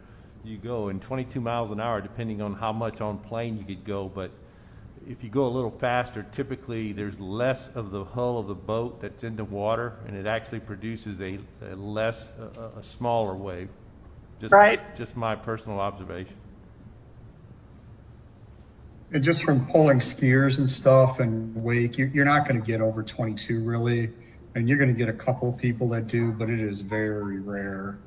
you go, and 22 miles an hour, depending on how much on plane you could go, but if you go a little faster, typically there's less of the hull of the boat that's in the water, and it actually produces a smaller wave. Just my personal observation. And just from pulling skiers and stuff and wake, you're not going to get over 22 really. And you're going to get a couple of people that do, but it is very rare.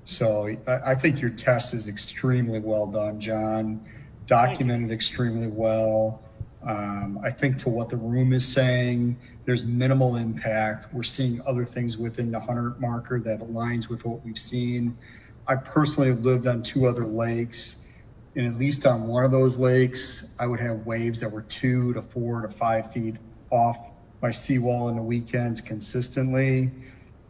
So I think your test is extremely well done, John. Documented extremely well. I think to what the room is saying, there's minimal impact. We're seeing other things within the 100 marker that aligns with what we've seen. I personally have lived on 2 other lakes. And at least on one of those lakes, I would have waves that were 2 to 4 to 5 feet off my seawall in the weekends consistently.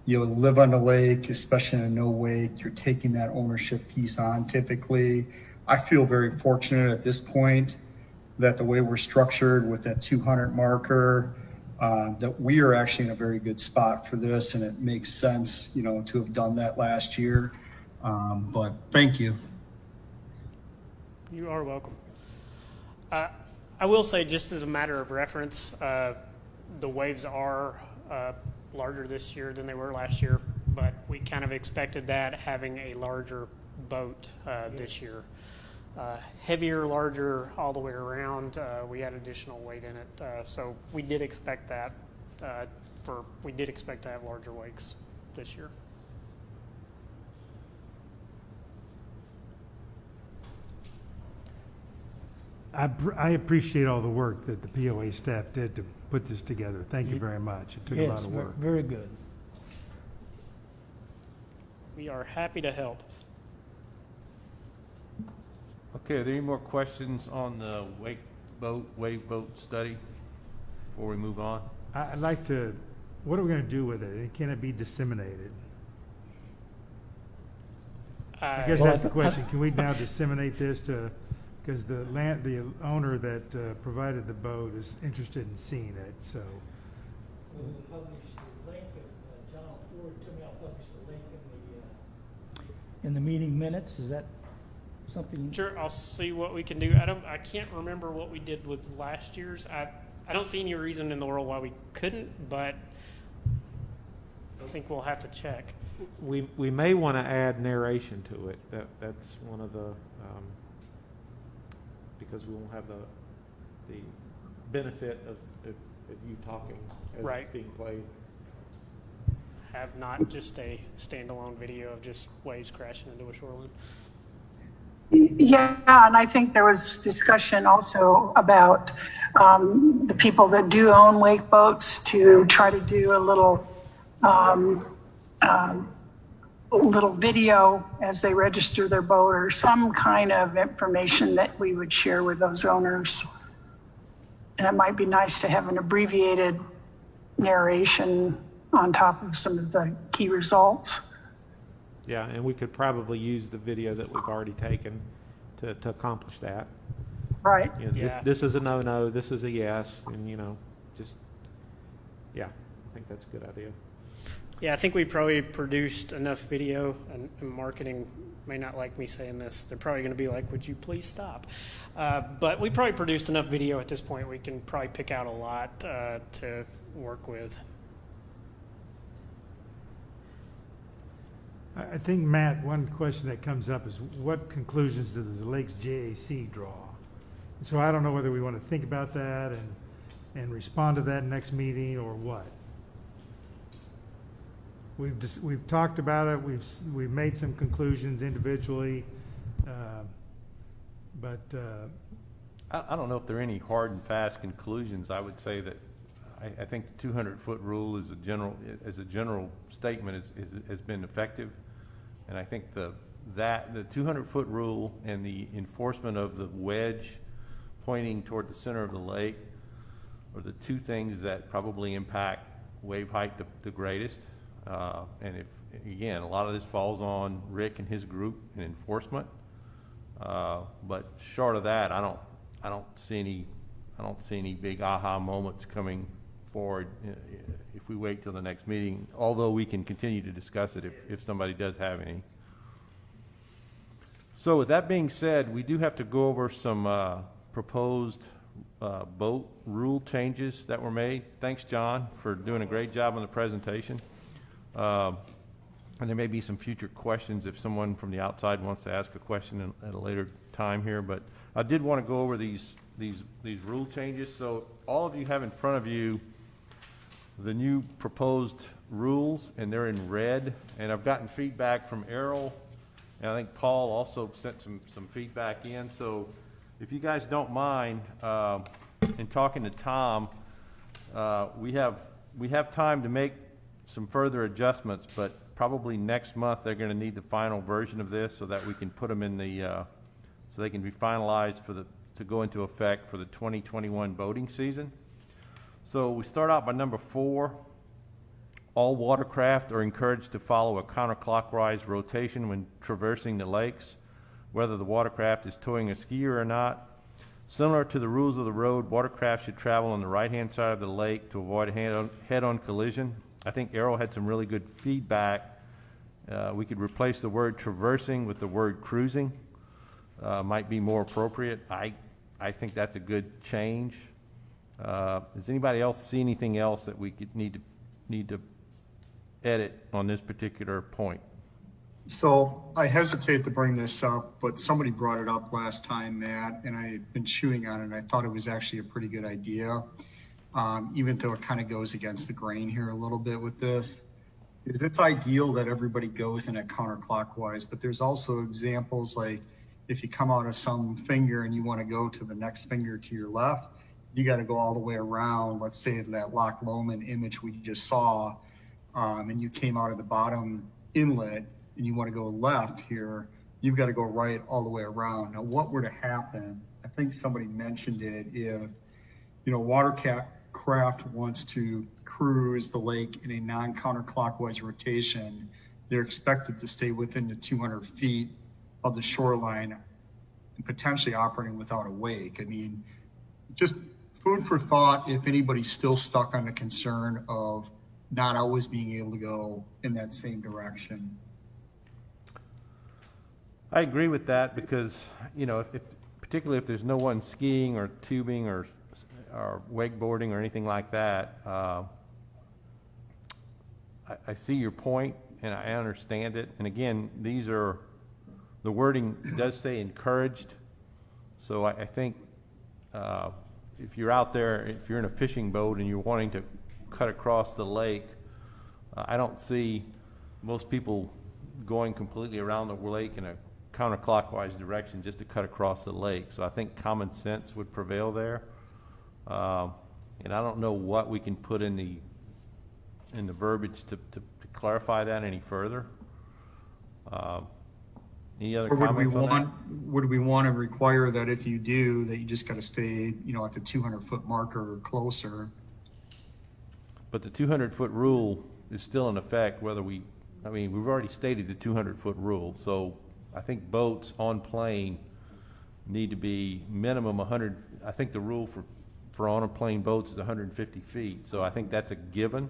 You live on the lake, especially in a no wake, you're taking that ownership piece on typically. I feel very fortunate at this point that the way we're structured with that 200 marker, that we are actually in a very good spot for this, and it makes sense, to have done that last year. But thank you. You are welcome. I will say, just as a matter of reference, the waves are larger this year than they were last year, but we kind of expected that, having a larger boat this year. Heavier, larger all the way around. We had additional weight in it, so we did expect that. We did expect to have larger wakes this year. I appreciate all the work that the POA staff did to put this together. Thank you very much. It took a lot of work. Very good. We are happy to help. Okay, are there any more questions on the wave boat study before we move on? I'd like to, what are we going to do with it? And can it be disseminated? I guess that's the question. Can we now disseminate this because the owner that provided the boat is interested in seeing it, so. We'll publish the link, John will forward to me, I'll publish the link in the meeting minutes. Is that something? Sure, I'll see what we can do. I can't remember what we did with last year's. I don't see any reason in the world why we couldn't, but I think we'll have to check. We may want to add narration to it. That's one of the, because we won't have the benefit of you talking as Right. it's being played. Have not just a standalone video of just waves crashing into a shoreline. Yeah, and I think there was discussion also about the people that do own wake boats to try to do a little video as they register their boat, or some kind of information that we would share with those owners. And it might be nice to have an abbreviated narration on top of some of the key results. Yeah, and we could probably use the video that we've already taken to accomplish that. Right. You know, Yeah. this is a no-no, this is a yes, and just, yeah, I think that's a good idea. Yeah, I think we probably produced enough video, and marketing may not like me saying this. They're probably going to be like, would you please stop? But we probably produced enough video at this point. We can probably pick out a lot to work with. I think, Matt, one question that comes up is what conclusions does the Lakes JAC draw? So I don't know whether we want to think about that and respond to that next meeting or what. We've talked about it. We've made some conclusions individually, but I don't know if there are any hard and fast conclusions. I would say that I think the 200-foot rule as a general statement has been effective, and I think the 200-foot rule and the enforcement of the wedge pointing toward the center of the lake are the two things that probably impact wave height the greatest. And if, again, a lot of this falls on Rick and his group in enforcement. But short of that, I don't see any big aha moments coming forward if we wait till the next meeting, although we can continue to discuss it if somebody does have any. So with that being said, we do have to go over some proposed boat rule changes that were made. Thanks, John, for doing a great job on the presentation. And there may be some future questions if someone from the outside wants to ask a question at a later time here, but I did want to go over these rule changes. So all of you have in front of you the new proposed rules, and they're in red, and I've gotten feedback from Errol, and I think Paul also sent some feedback in. So if you guys don't mind, in talking to Tom, we have time to make some further adjustments, but probably next month they're going to need the final version of this so that we can put them in so they can be finalized to go into effect for the 2021 boating season. So we start out by number 4. All watercraft are encouraged to follow a counterclockwise rotation when traversing the lakes, whether the watercraft is towing a skier or not. Similar to the rules of the road, watercraft should travel on the right-hand side of the lake to avoid a head-on collision. I think Errol had some really good feedback. We could replace the word traversing with the word cruising. Might be more appropriate. I think that's a good change. Does anybody else see anything else that we could need to edit on this particular point? So I hesitate to bring this up, but somebody brought it up last time, Matt, and I've been chewing on it, and I thought it was actually a pretty good idea. Even though it kind of goes against the grain here a little bit with this, is it's ideal that everybody goes in it counterclockwise, but there's also examples like if you come out of some finger and you want to go to the next finger to your left, you got to go all the way around. Let's say that Loch Lomond image we just saw, and you came out of the bottom inlet and you want to go left here, you've got to go right all the way around. Now, what were to happen, I think somebody mentioned it, if, watercraft wants to cruise the lake in a non-counterclockwise rotation, they're expected to stay within the 200 feet of the shoreline and potentially operating without a wake. I mean, just food for thought if anybody's still stuck on the concern of not always being able to go in that same direction. I agree with that because, particularly if there's no one skiing or tubing or or wakeboarding or anything like that, I see your point and I understand it. And again, the wording does say encouraged. So I think if you're out there, if you're in a fishing boat and you're wanting to cut across the lake, I don't see most people going completely around the lake in a counterclockwise direction just to cut across the lake. So I think common sense would prevail there. And I don't know what we can put in the verbiage to clarify that any further. Any other Or comments on that? would we want to require that if you do, that you just got to stay, at the 200-foot marker or closer? But the 200-foot rule is still in effect we've already stated the 200-foot rule. So I think boats on plane need to be minimum 100. I think the rule for on a plane boats is 150 feet. So I think that's a given.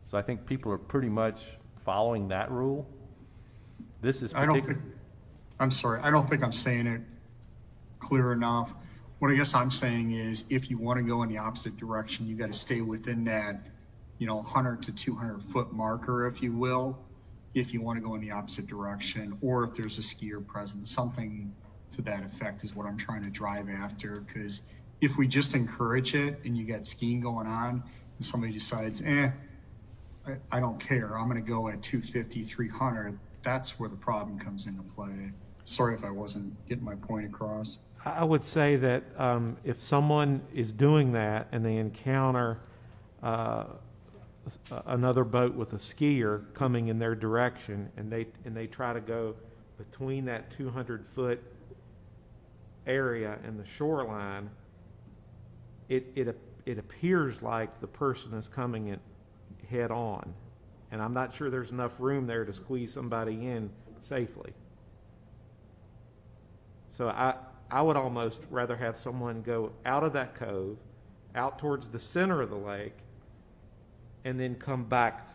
So I think people are pretty much following that rule. This is I don't think I'm saying it clear enough. What I guess I'm saying is if you want to go in the opposite direction, you got to stay within that, 100 to 200 foot marker, if you will, if you want to go in the opposite direction, or if there's a skier present, something to that effect is what I'm trying to drive after. Because if we just encourage it and you got skiing going on and somebody decides, I don't care, I'm going to go at 250, 300, that's where the problem comes into play. Sorry if I wasn't getting my point across. I would say that if someone is doing that and they encounter another boat with a skier coming in their direction, and they try to go between that 200-foot area and the shoreline, it appears like the person is coming in head on, and I'm not sure there's enough room there to squeeze somebody in safely. So I would almost rather have someone go out of that cove, out towards the center of the lake, and then come back.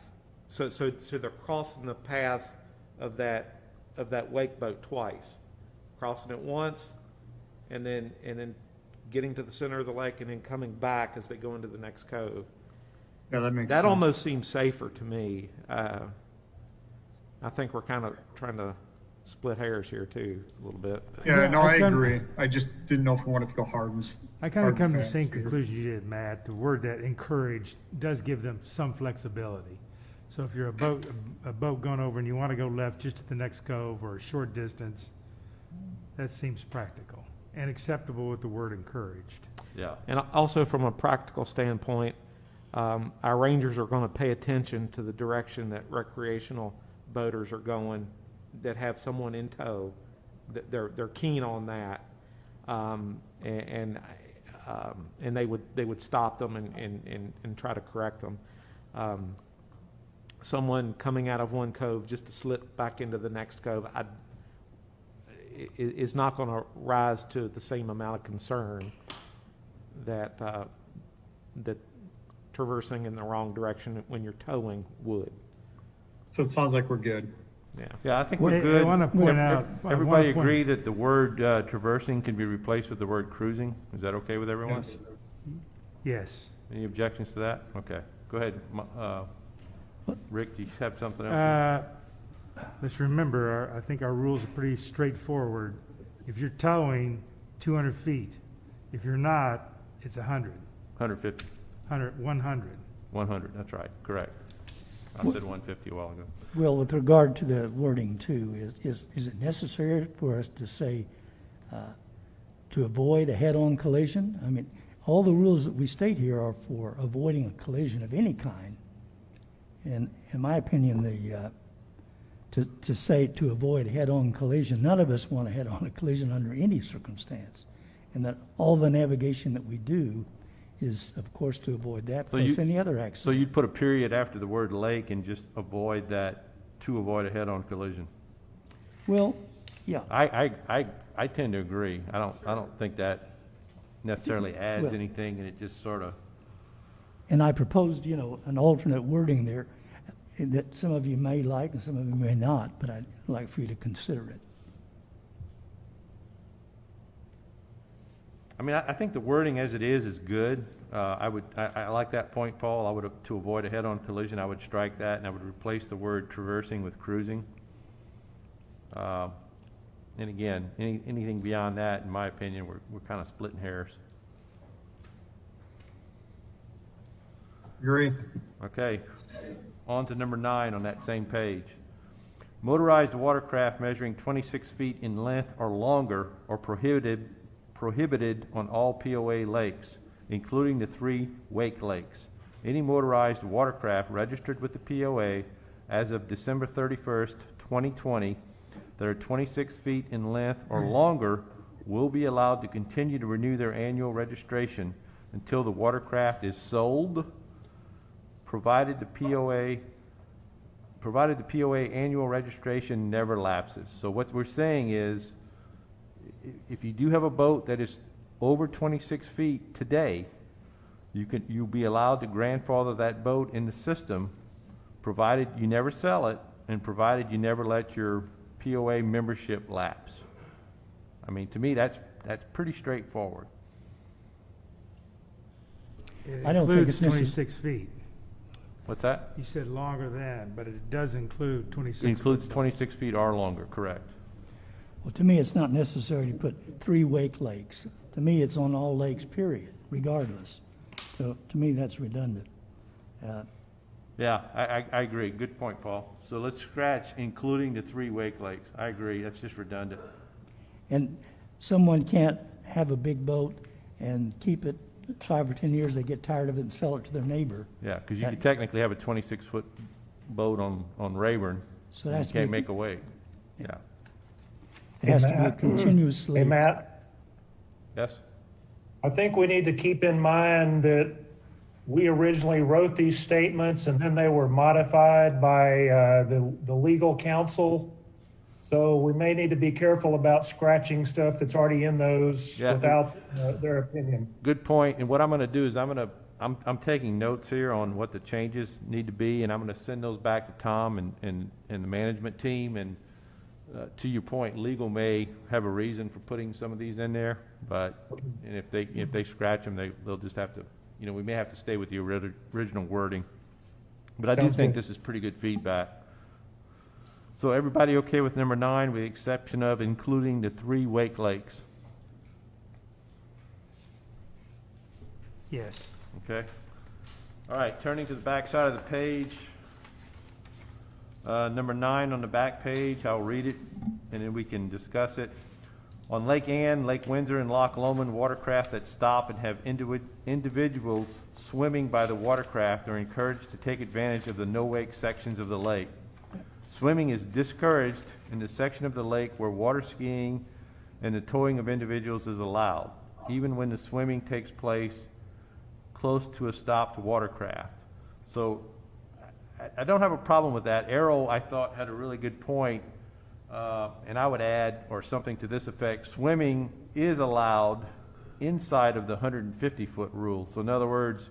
So they're crossing the path of that wake boat twice, crossing it once, and then getting to the center of the lake, and then coming back as they go into the next cove. Yeah, that makes sense. That almost seems safer to me. I think we're kind of trying to split hairs here too a little bit. Yeah, no, I agree. I just didn't know if we wanted to go hard and I kind of come to the fast same here. conclusion you did, Matt. The word that encouraged does give them some flexibility. So if you're a boat going over and you want to go left just to the next cove or a short distance, that seems practical and acceptable with the word encouraged. Yeah. And also from a practical standpoint, our rangers are going to pay attention to the direction that recreational boaters are going that have someone in tow. They're keen on that, and they would stop them and try to correct them. Someone coming out of one cove just to slip back into the next cove is not going to rise to the same amount of concern that traversing in the wrong direction when you're towing would. So it sounds like we're good. Yeah, I think Well, we're good. I wanna point out- I Everybody wanna point- agree that the word traversing can be replaced with the word cruising? Is that okay with everyone? Yes. Yes. Any objections to that? Okay, go ahead. Rick, do you have something else? Let's remember, I think our rules are pretty straightforward. If you're towing 200 feet, if you're not, it's 100. 150. 100. 100, that's right, correct. I said 150 a while ago. Well, with regard to the wording too, is it necessary for us to say to avoid a head-on collision? I mean, all the rules that we state here are for avoiding a collision of any kind. And in my opinion, to say to avoid head-on collision, none of us want a head-on collision under any circumstance. And that all the navigation that we do is, of course, to avoid that, plus any other accident. So you'd put a period after the word lake and just avoid that, to avoid a head-on collision? Well, yeah. I tend to agree. I don't think that necessarily adds Well- anything, and it just sort of. And I proposed, an alternate wording there that some of you may like and some of you may not, but I'd like for you to consider it. I mean, I think the wording as it is good. I like that point, Paul. To avoid a head-on collision, I would strike that, and I would replace the word traversing with cruising. And again, anything beyond that, in my opinion, we're kind of splitting hairs. Agree. Okay, on to number 9 on that same page. Motorized watercraft measuring 26 feet in length or longer are prohibited on all POA lakes, including the 3 wake lakes. Any motorized watercraft registered with the POA as of December 31st, 2020, that are 26 feet in length or longer will be allowed to continue to renew their annual registration until the watercraft is sold, provided the POA annual registration never lapses. So what we're saying is, if you do have a boat that is over 26 feet today, you'll be allowed to grandfather that boat in the system, provided you never sell it and provided you never let your POA membership lapse. I mean, to me, that's pretty straightforward. It I don't think includes it's 26 feet. What's that? You said longer than, but it does include 26. It includes 26 feet or longer, correct. Well, to me, it's not necessary to put 3 wake lakes. To me, it's on all lakes, period, regardless. So to me, that's redundant. Yeah, I agree. Good point, Paul. So let's scratch including the 3 wake lakes. I agree. That's just redundant. And someone can't have a big boat and keep it 5 or 10 years, they get tired of it and sell it to their neighbor. Yeah, because you could technically have a 26-foot boat on Rayburn. So it and has you to can't be- make a wake. Yeah. It has to be continuously. Hey, Matt, Yes? I think we need to keep in mind that we originally wrote these statements and then they were modified by the legal counsel. So we may need to be careful about scratching stuff that's already in those Yeah. without their opinion. Good point. And what I'm going to do is I'm taking notes here on what the changes need to be, and I'm going to send those back to Tom and the management team. And to your point, legal may have a reason for putting some of these in there, and if they scratch them, they'll just have to, we may have to stay with the original wording. But I do Sounds think good. this is pretty good feedback. So everybody okay with number 9, with the exception of including the 3 wake lakes? Yes. Okay. All right, turning to the back side of the page. Number 9 on the back page, I'll read it, and then we can discuss it. On Lake Ann, Lake Windsor, and Loch Lomond, watercraft that stop and have individuals swimming by the watercraft are encouraged to take advantage of the no-wake sections of the lake. Swimming is discouraged in the section of the lake where water skiing and the towing of individuals is allowed, even when the swimming takes place close to a stopped watercraft. So I don't have a problem with that. Arrow, I thought, had a really good point, and I would add, or something to this effect, swimming is allowed inside of the 150-foot rule. So in other words,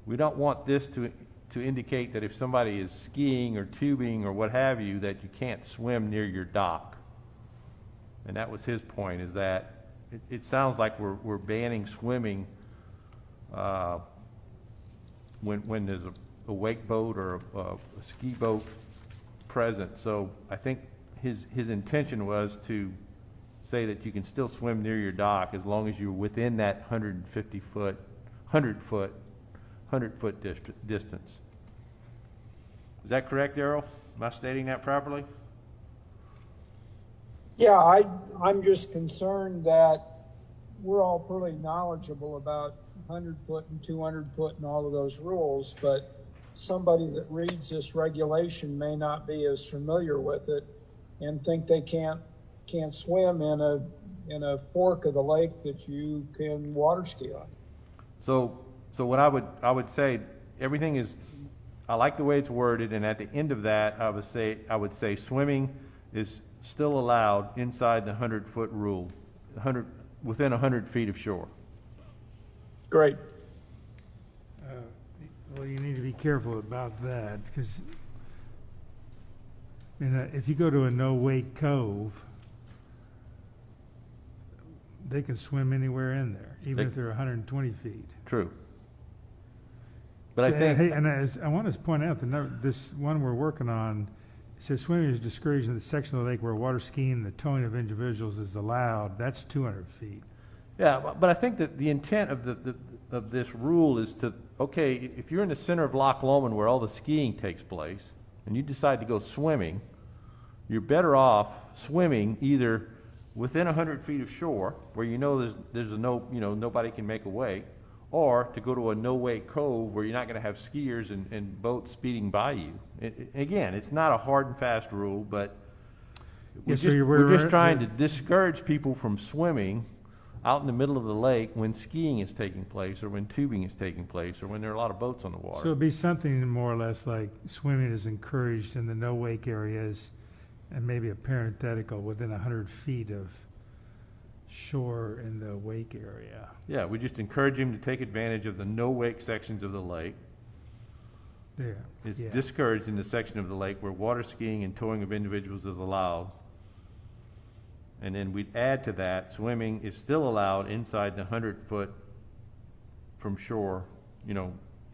we don't want this to indicate that if somebody is skiing or tubing or what have you, that you can't swim near your dock. And that was his point, is that it sounds like we're banning swimming when there's a wake boat or a ski boat present. So I think his intention was to say that you can still swim near your dock as long as you're within that 100-foot distance. Is that correct, Errol? Am I stating that properly? Yeah, I'm just concerned that we're all pretty knowledgeable about 100-foot and 200-foot and all of those rules, but somebody that reads this regulation may not be as familiar with it and think they can't swim in a fork of the lake that you can water ski on. So what I would say, everything is, I like the way it's worded, and at the end of that, I would say swimming is still allowed inside the 100-foot rule, within 100 feet of shore. Great. Well, you need to be careful about that, because if you go to a no-wake cove, they can swim anywhere in there, even They- if they're 120 feet. True. But I So, think, Hey, and I want to point out that this one we're working on, it says swimming is discouraged in the section of the lake where water skiing and the towing of individuals is allowed. That's 200 feet. yeah, but I think that the intent of this rule is to, okay, if you're in the center of Loch Lomond where all the skiing takes place, and you decide to go swimming, you're better off swimming either within 100 feet of shore, where you know there's a nobody can make a wake, or to go to a no-wake cove where you're not going to have skiers and boats speeding by you. Again, it's not a hard and fast rule, but Yeah, we're just trying to discourage people from swimming out in the middle of the lake when skiing is taking place, or when tubing is taking place, or when there are a lot of boats on the water. So it'd be something more or less like swimming is encouraged in the no-wake areas, and maybe a parenthetical within 100 feet of shore in the wake area. Yeah, we just encourage him to take advantage of the no-wake sections of the lake. There. It's Yeah. discouraged in the section of the lake where water skiing and towing of individuals is allowed. And then we'd add to that, swimming is still allowed inside the 100-foot from shore,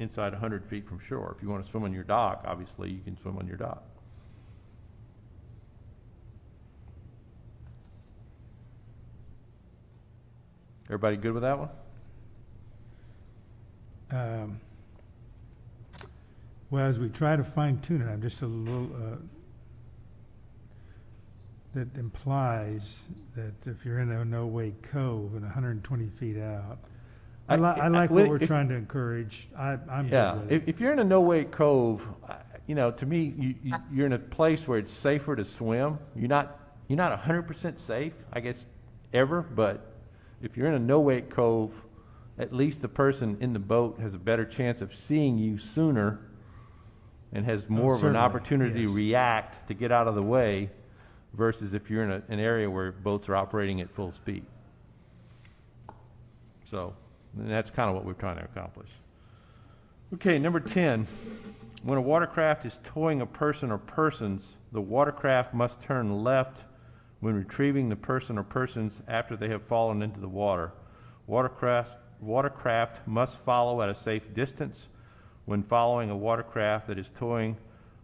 inside 100 feet from shore. If you want to swim on your dock, obviously, you can swim on your dock. Everybody good with that one? Well, as we try to fine tune it, I'm just a little, that implies that if you're in a no-wake cove and 120 feet out, I like what we're trying to encourage. I'm good with it. If you're in a no-wake cove, to me, you're in a place where it's safer to swim. You're not 100% safe, I guess, ever, but if you're in a no-wake cove, at least the person in the boat has a better chance of seeing you sooner and has more of an certainly, opportunity to yes. react to get out of the way versus if you're in an area where boats are operating at full speed. So, and that's kind of what we're trying to accomplish. Okay, number 10. When a watercraft is towing a person or persons, the watercraft must turn left when retrieving the person or persons after they have fallen into the water. Watercraft must follow at a safe distance when following a watercraft that is towing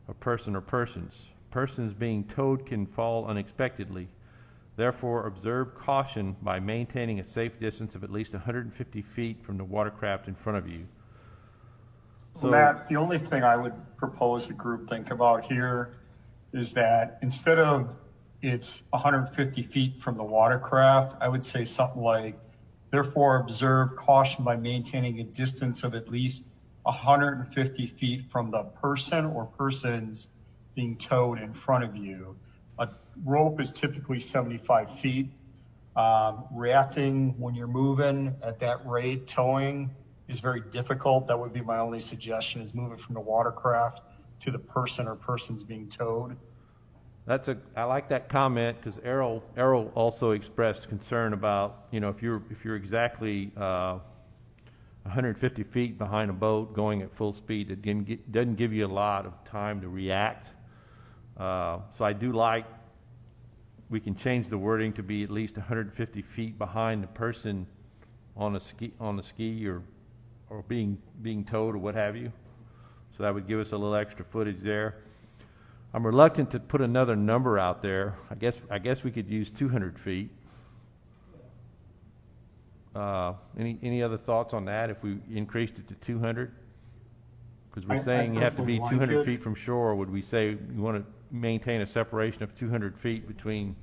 a person or persons. Persons being towed can fall unexpectedly. Therefore, observe caution by maintaining a safe distance of at least 150 feet from the watercraft in front of you. So, Matt, the only thing I would propose the group think about here is that instead of it's 150 feet from the watercraft, I would say something like, therefore observe caution by maintaining a distance of at least 150 feet from the person or persons being towed in front of you. A rope is typically 75 feet. Reacting when you're moving at that rate, towing is very difficult. That would be my only suggestion, is moving from the watercraft to the person or persons being towed. I like that comment because Errol also expressed concern about, if you're exactly 150 feet behind a boat going at full speed, it doesn't give you a lot of time to react. So I do like, we can change the wording to be at least 150 feet behind the person on the ski or being towed or what have you. So that would give us a little extra footage there. I'm reluctant to put another number out there. I guess we could use 200 feet. Any other thoughts on that if we increased it to 200? Because we're saying you have to be 200 feet from shore. Or would we say you want to maintain a separation of 200 feet between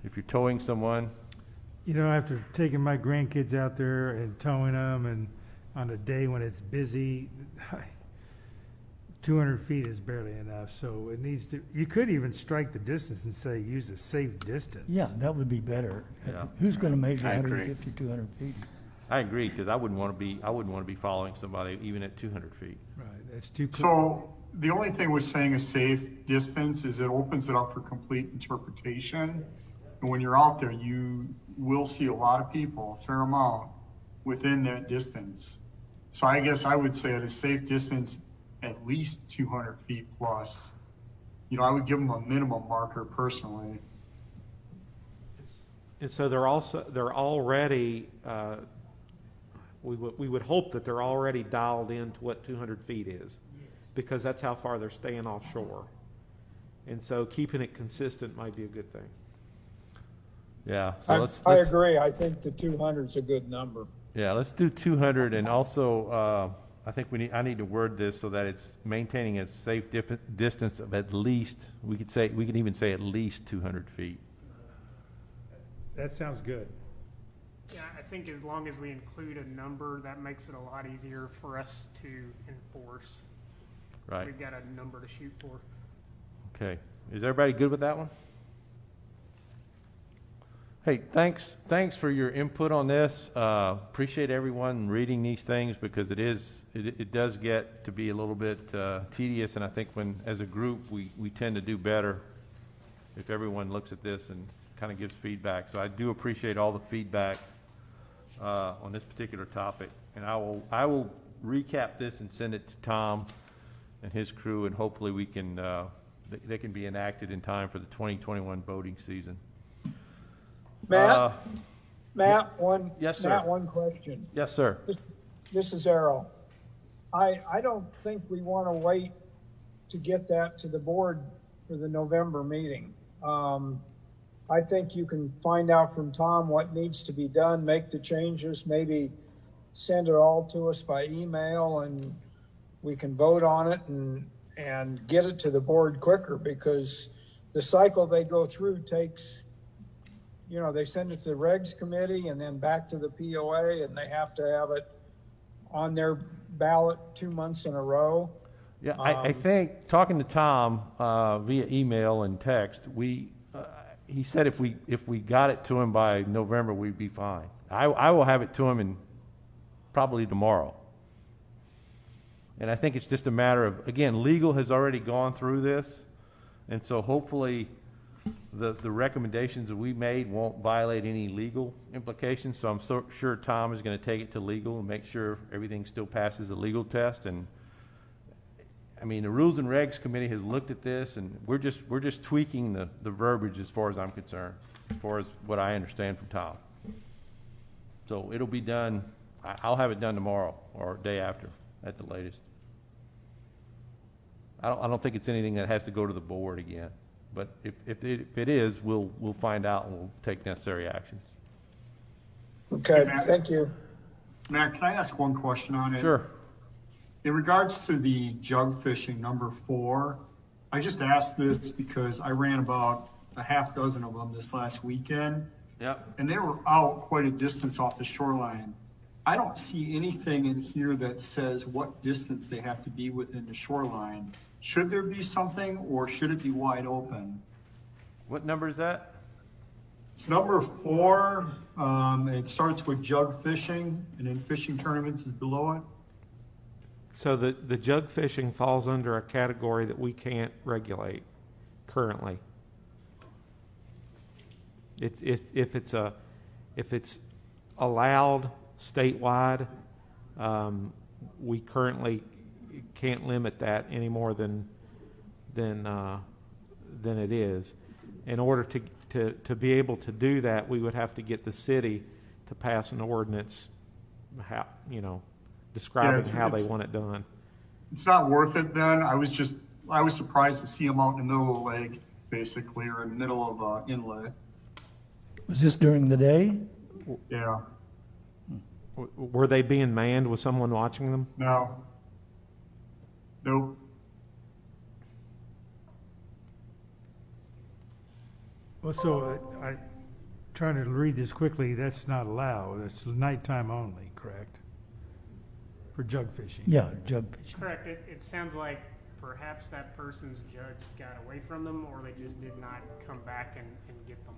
if you're towing someone? After taking my grandkids out there and towing them, and on a day when it's busy, 200 feet is barely enough. So it needs to, you could even strike the distance and say use a safe distance. Yeah, that would be better. Yeah. Who's going to measure I agree. 150, 200 feet? I agree, because I wouldn't want to be following somebody even at 200 feet. Right, that's too close. So the only thing with saying a safe distance is it opens it up for complete interpretation. And when you're out there, you will see a lot of people, a fair amount, within that distance. So I guess I would say at a safe distance, at least 200 feet plus. I would give them a minimum marker personally. And so they're already, we would hope that they're already dialed into what 200 feet is, because that's how far they're staying offshore. And so keeping it consistent might be a good thing. Yeah, so I agree. I think the 200 is a good number. Yeah, let's do 200, and also, I think I need to word this so that it's maintaining a safe distance of at least, we could even say at least 200 feet. That sounds good. Yeah, I think as long as we include a number, that makes it a lot easier for us to enforce. Right. We've got a number to shoot for. Okay, is everybody good with that one? Hey, thanks for your input on this. Appreciate everyone reading these things, because it does get to be a little bit tedious, and I think as a group, we tend to do better if everyone looks at this and kind of gives feedback. So I do appreciate all the feedback on this particular topic, and I will recap this and send it to Tom and his crew, and hopefully we can they can be enacted in time for the 2021 boating season. Matt, Yes, sir. Matt, one question. Yes, sir. This is Errol. I don't think we want to wait to get that to the board for the November meeting. I think you can find out from Tom what needs to be done, make the changes, maybe send it all to us by email, and we can vote on it and get it to the board quicker, because the cycle they go through takes, they send it to the regs committee and then back to the POA, and they have to have it on their ballot 2 months in a row. Yeah, I think, talking to Tom via email and text, he said if we got it to him by November, we'd be fine. I will have it to him in probably tomorrow. And I think it's just a matter of, again, legal has already gone through this, and so hopefully the recommendations that we made won't violate any legal implications. So I'm sure Tom is going to take it to legal and make sure everything still passes the legal test. And I mean, the Rules and Regs Committee has looked at this, and we're just tweaking the verbiage as far as I'm concerned, as far as what I understand from Tom. So it'll be done. I'll have it done tomorrow or day after at the latest. I don't think it's anything that has to go to the board again. But if it is, we'll find out and we'll take necessary actions. Okay, thank you. Matt, can I ask one question on it? Sure. In regards to the jug fishing number 4, I just asked this because I ran about a half dozen of them this last weekend. Yep. And they were out quite a distance off the shoreline. I don't see anything in here that says what distance they have to be within the shoreline. Should there be something, or should it be wide open? What number is that? It's number 4. It starts with jug fishing, and then fishing tournaments is below it. So the jug fishing falls under a category that we can't regulate currently. If it's allowed statewide, we currently can't limit that any more than it is. In order to be able to do that, we would have to get the city to pass an ordinance, describing how they want it done. It's not worth it then. I was surprised to see them out in the middle of the lake, basically, or in the middle of an inlet. Was this during the day? Yeah. Were they being manned with someone watching them? No. Nope. Well, so I trying to read this quickly. That's not allowed. It's nighttime only, correct? For jug fishing. Yeah, jug fishing. Correct. It sounds like perhaps that person's judge got away from them, or they just did not come back and get them.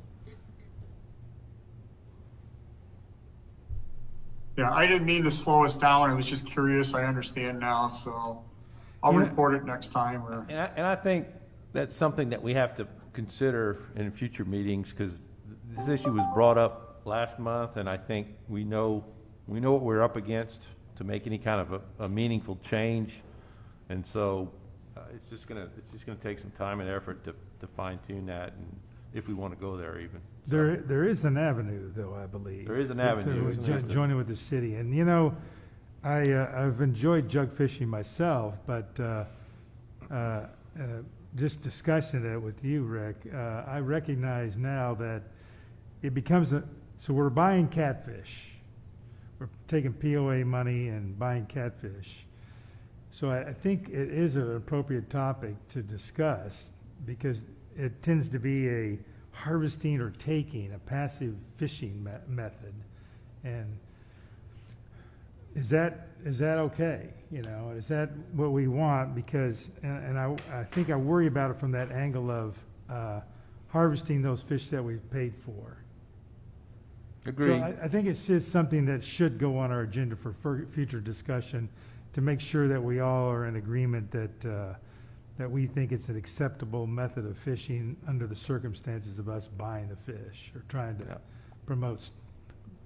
Yeah, I didn't mean to slow us down. I was just curious. I understand now, so I'll report it next time. And I think that's something that we have to consider in future meetings, because this issue was brought up last month, and I think we know what we're up against to make any kind of a meaningful change, and so it's just gonna take some time and effort to fine tune that. And if we want to go there even. There is an avenue, though, I believe. There is an avenue. With joining with the city. And, you know, I've enjoyed jug fishing myself, but just discussing it with you, Rick, I recognize now that it becomes so we're buying catfish. We're taking POA money and buying catfish. So I think it is an appropriate topic to discuss because it tends to be a harvesting or taking, a passive fishing method. And is that okay? You know, is that what we want? Because, and I think I worry about it from that angle of harvesting those fish that we've paid for. Agree. So I think it's just something that should go on our agenda for future discussion to make sure that we all are in agreement that we think it's an acceptable method of fishing under the circumstances of us buying the fish or trying to promote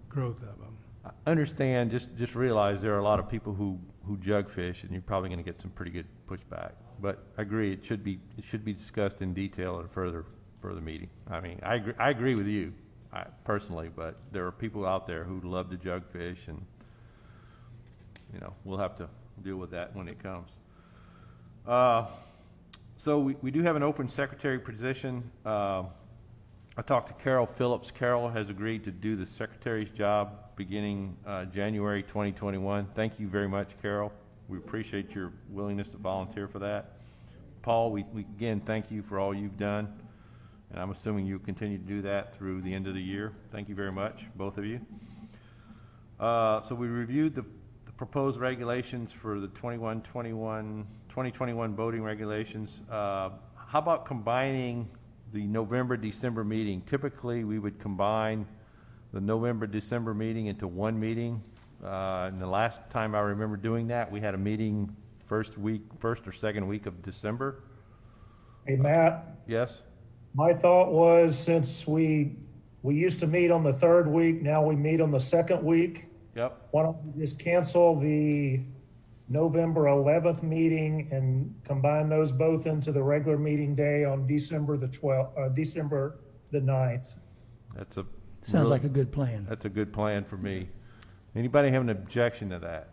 growth of them. I understand, just realize there are a lot of people who jug fish, and you're probably going to get some pretty good pushback. But I agree, it should be discussed in detail at a further meeting. I mean, I agree with you, personally, but there are people out there who love to jug fish, and you know, we'll have to deal with that when it comes. So we do have an open secretary position. I talked to Carol Phillips. Carol has agreed to do the secretary's job beginning January 2021. Thank you very much, Carol. We appreciate your willingness to volunteer for that. Paul, we again thank you for all you've done, and I'm assuming you'll continue to do that through the end of the year. Thank you very much, both of you. So we reviewed the proposed regulations for the 2021 boating regulations. How about combining the November-December meeting? Typically, we would combine the November-December meeting into one meeting. And the last time I remember doing that, we had a meeting first or second week of December. Hey, Matt. Yes? My thought was, since we used to meet on the third week, now we meet on the second week. Yep. Why don't we just cancel the November 11th meeting and combine those both into the regular meeting day on December the 9th. Sounds like a good plan. That's a good plan for me. Anybody have an objection to that?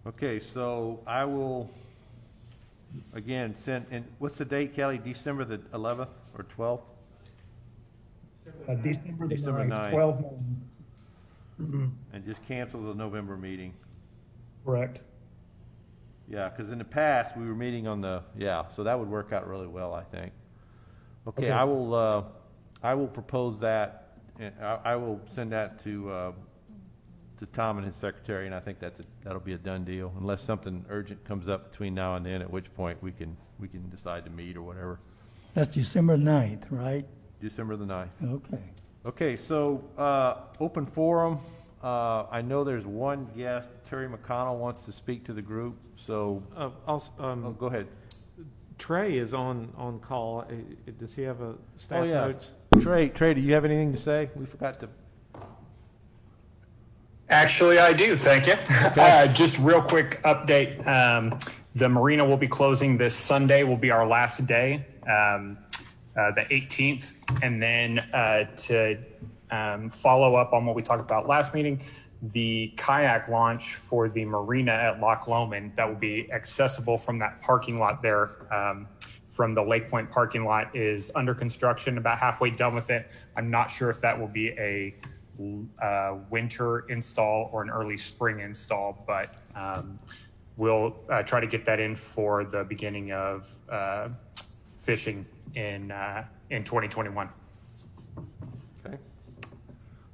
Okay, so I will, again, send, and what's the date, Kelly? December the 11th or 12th? December the December 9th, 9th. 12 noon. And just cancel the November meeting. Correct. Yeah, because in the past, we were meeting on so that would work out really well, I think. Okay, I will propose that, and I will send that to Tom and his secretary, and I think that'll be a done deal, unless something urgent comes up between now and then, at which point we can decide to meet or whatever. That's December 9th, right? December the 9th. Okay. Okay, so open forum. I know there's one guest. Terry McConnell wants to speak to the group, so go ahead. Trey is on call. Does he have a staff notes? Trey, do you have anything to say? We forgot to. Actually, I do. Thank you. Okay. Just real quick update. The marina will be closing this Sunday. Will be our last day, the 18th, and then to follow up on what we talked about last meeting, the kayak launch for the marina at Loch Lomond that will be accessible from that parking lot there. From the Lake Point parking lot is under construction, about halfway done with it. I'm not sure if that will be a winter install or an early spring install, but we'll try to get that in for the beginning of fishing in 2021. Okay.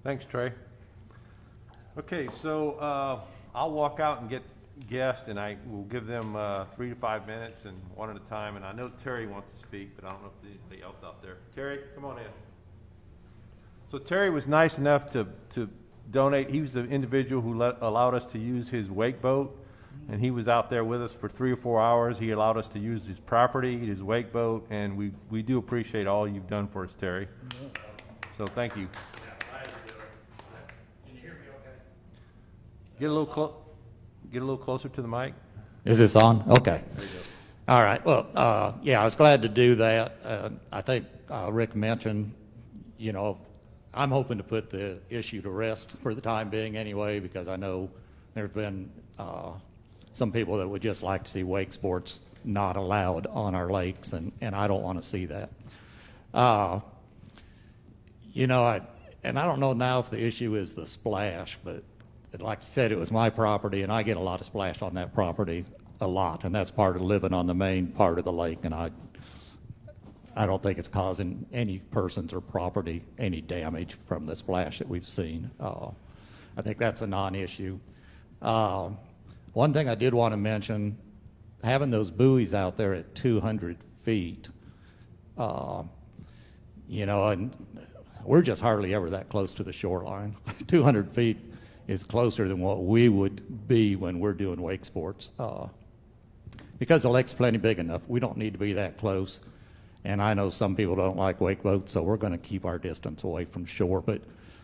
Thanks, Trey. Okay, so I'll walk out and get guests, and I will give them 3 to 5 minutes and one at a time. And I know Terry wants to speak, but I don't know if there's anybody else out there. Terry, come on in. So Terry was nice enough to donate. He was the individual who allowed us to use his wake boat, and he was out there with us for 3 or 4 hours. He allowed us to use his property, his wake boat, and we do appreciate all you've done for us, Terry. So thank you. Can you hear me okay? Get a little closer to the mic. Is this on? Okay. There you go. All right. Well, yeah, I was glad to do that. I think Rick mentioned, you know, I'm hoping to put the issue to rest for the time being anyway, because I know there's been some people that would just like to see wake sports not allowed on our lakes, and I don't want to see that. You know, I don't know now if the issue is the splash, but like you said, it was my property, and I get a lot of splash on that property, a lot, and that's part of living on the main part of the lake, and I don't think it's causing any persons or property any damage from the splash that we've seen. I think that's a non-issue. One thing I did want to mention, having those buoys out there at 200 feet, you know, and we're just hardly ever that close to the shoreline. 200 feet is closer than what we would be when we're doing wake sports. Because the lake's plenty big enough, we don't need to be that close. And I know some people don't like wake boats, so we're going to keep our distance away from shore. But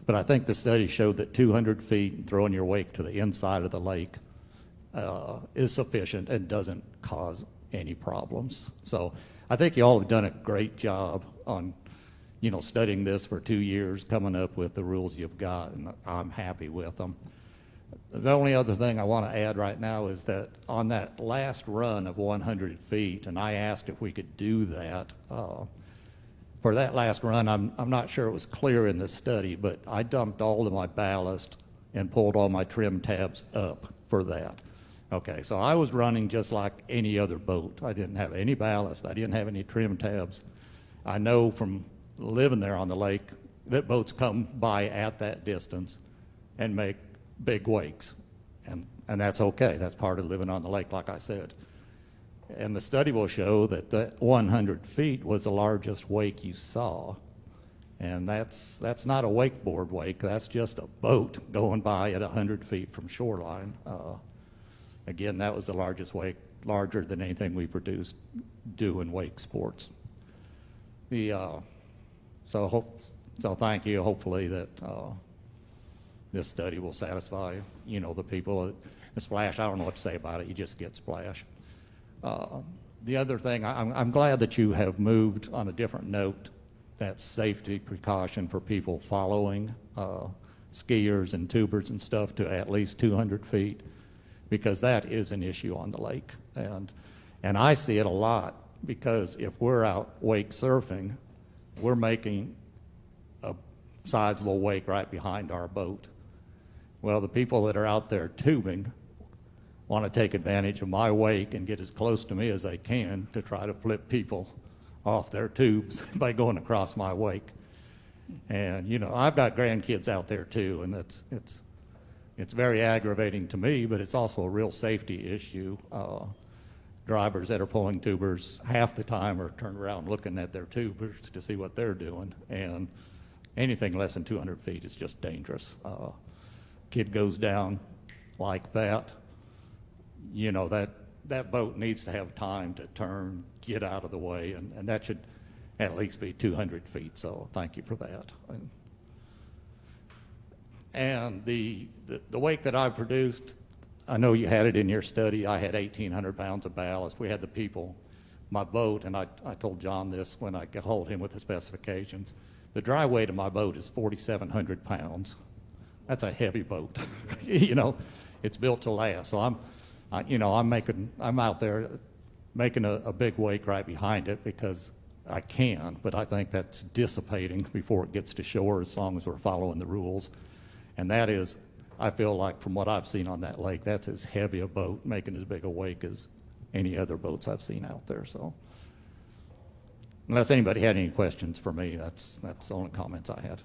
I think the study showed that 200 feet and throwing your wake to the inside of the lake is sufficient and doesn't cause any problems. So I think you all have done a great job on, you know, studying this for 2 years, coming up with the rules you've got, and I'm happy with them. The only other thing I want to add right now is that on that last run of 100 feet, and I asked if we could do that, for that last run, I'm not sure it was clear in the study, but I dumped all of my ballast and pulled all my trim tabs up for that. Okay, so I was running just like any other boat. I didn't have any ballast. I didn't have any trim tabs. I know from living there on the lake that boats come by at that distance and make big wakes, and that's okay. That's part of living on the lake, like I said. And the study will show that that 100 feet was the largest wake you saw, and that's not a wakeboard wake. That's just a boat going by at 100 feet from shoreline. Again, that was the largest wake, larger than anything we produced doing wake sports. So thank you. Hopefully that this study will satisfy, you know, the people. The splash, I don't know what to say about it. You just get splash. The other thing, I'm glad that you have moved on a different note, that safety precaution for people following skiers and tubers and stuff to at least 200 feet, because that is an issue on the lake. And I see it a lot, because if we're out wake surfing, we're making a sizable wake right behind our boat. Well, the people that are out there tubing want to take advantage of my wake and get as close to me as they can to try to flip people off their tubes by going across my wake. And, you know, I've got grandkids out there too, and it's very aggravating to me, but it's also a real safety issue. Drivers that are pulling tubers half the time are turned around looking at their tubers to see what they're doing, and anything less than 200 feet is just dangerous. Kid goes down like that, you know, that boat needs to have time to turn, get out of the way, and that should at least be 200 feet, so thank you for that. And the wake that I produced, I know you had it in your study. I had 1,800 pounds of ballast. We had the people, my boat, and I told John this when I called him with the specifications. The dry weight of my boat is 4,700 pounds. That's a heavy boat. You know, it's built to last. So I'm out there making a big wake right behind it because I can, but I think that's dissipating before it gets to shore as long as we're following the rules. And that is, I feel like from what I've seen on that lake, that's as heavy a boat making as big a wake as any other boats I've seen out there. So unless anybody had any questions for me, that's the only comments I had.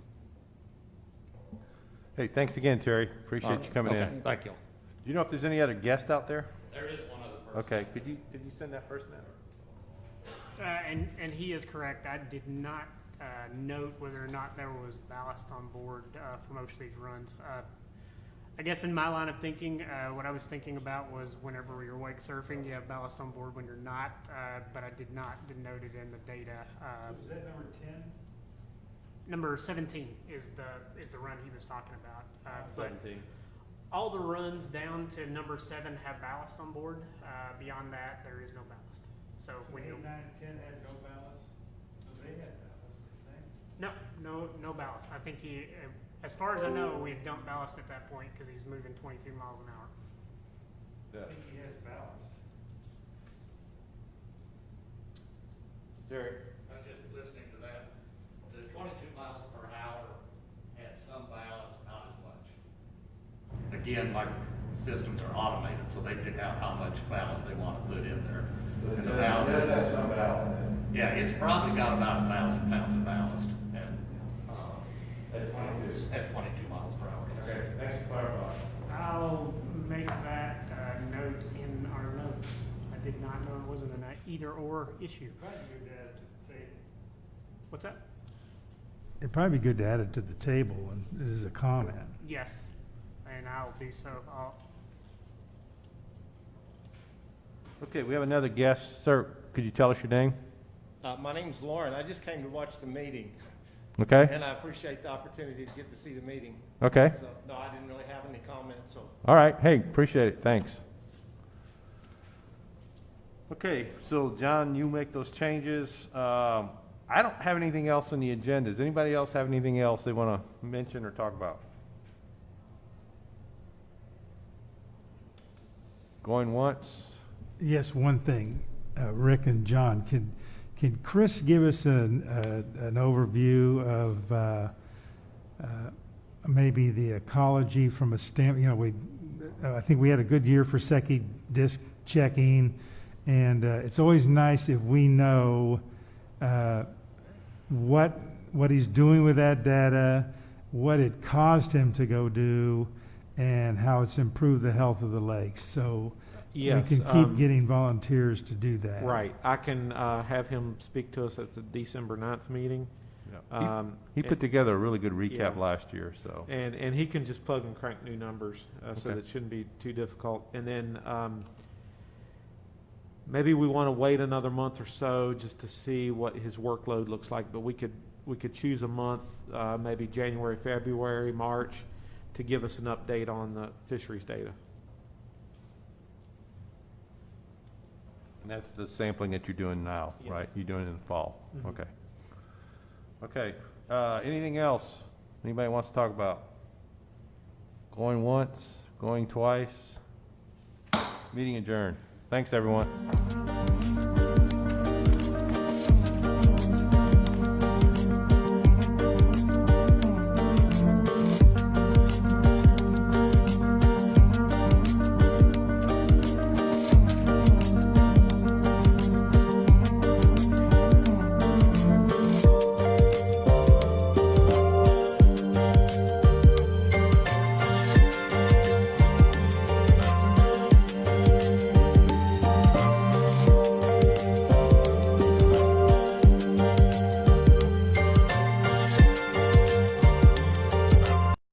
Hey, thanks again, Terry. Appreciate you coming in. Thank you. Do you know if there's any other guest out there? There is one other person. Okay, could you send that person out? And he is correct. I did not note whether or not there was ballast on board for most of these runs. I guess in my line of thinking, what I was thinking about was whenever you're wake surfing, you have ballast on board when you're not, but I didn't note it in the data. Is that number 10? Number 17 is the run he was talking about. But 17. all the runs down to number 7 have ballast on board. Beyond that, there is no ballast. So when you 8, 9, 10 had no ballast? So they had ballast, didn't they? no ballast. I think he, as far as I know, we had dumped ballast at that point because he's moving 22 miles an hour. I think he has ballast. Derek? I was just listening to that. The 22 miles per hour had some ballast, not as much. Again, my systems are automated, so they pick out how much ballast they want to put in there. And the ballast. It does have some ballast in it. Yeah, it's probably got about 1,000 pounds of ballast At 22. at 22 miles per hour. Okay, thanks for clarifying. I'll make that note in our notes. I did not know it wasn't an either or issue. Probably good to add it to the table. What's that? It'd probably be good to add it to the table and as a comment. Yes, and I'll do so. Okay, we have another guest. Sir, could you tell us your name? My name's Lauren. I just came to watch the meeting, Okay, and I appreciate the opportunity to get to see the meeting. okay. So, no, I didn't really have any comments, so. All right, hey, appreciate it, thanks. Okay, so John, you make those changes. I don't have anything else on the agenda. Does anybody else have anything else they want to mention or talk about? Going once? Yes, one thing, Rick and John, can Chris give us an overview of maybe the ecology from a standpoint? I think we had a good year for Secchi disc checking, and it's always nice if we know what he's doing with that data, what it caused him to go do, and how it's improved the health of the lakes. So Yes, we can keep getting volunteers to do that. Right. I can have him speak to us at the December 9th meeting. He put together a really good recap Yeah. last year, so. And he can just plug and crank new numbers, so Okay. that shouldn't be too difficult. And then maybe we want to wait another month or so just to see what his workload looks like. But we could choose a month, maybe January, February, March, to give us an update on the fisheries data. And that's the sampling that you're doing now, Yes. right? You're doing it in the fall? Mhm. Okay. Okay, anything else anybody wants to talk about? Going once, going twice? Meeting adjourned. Thanks, everyone.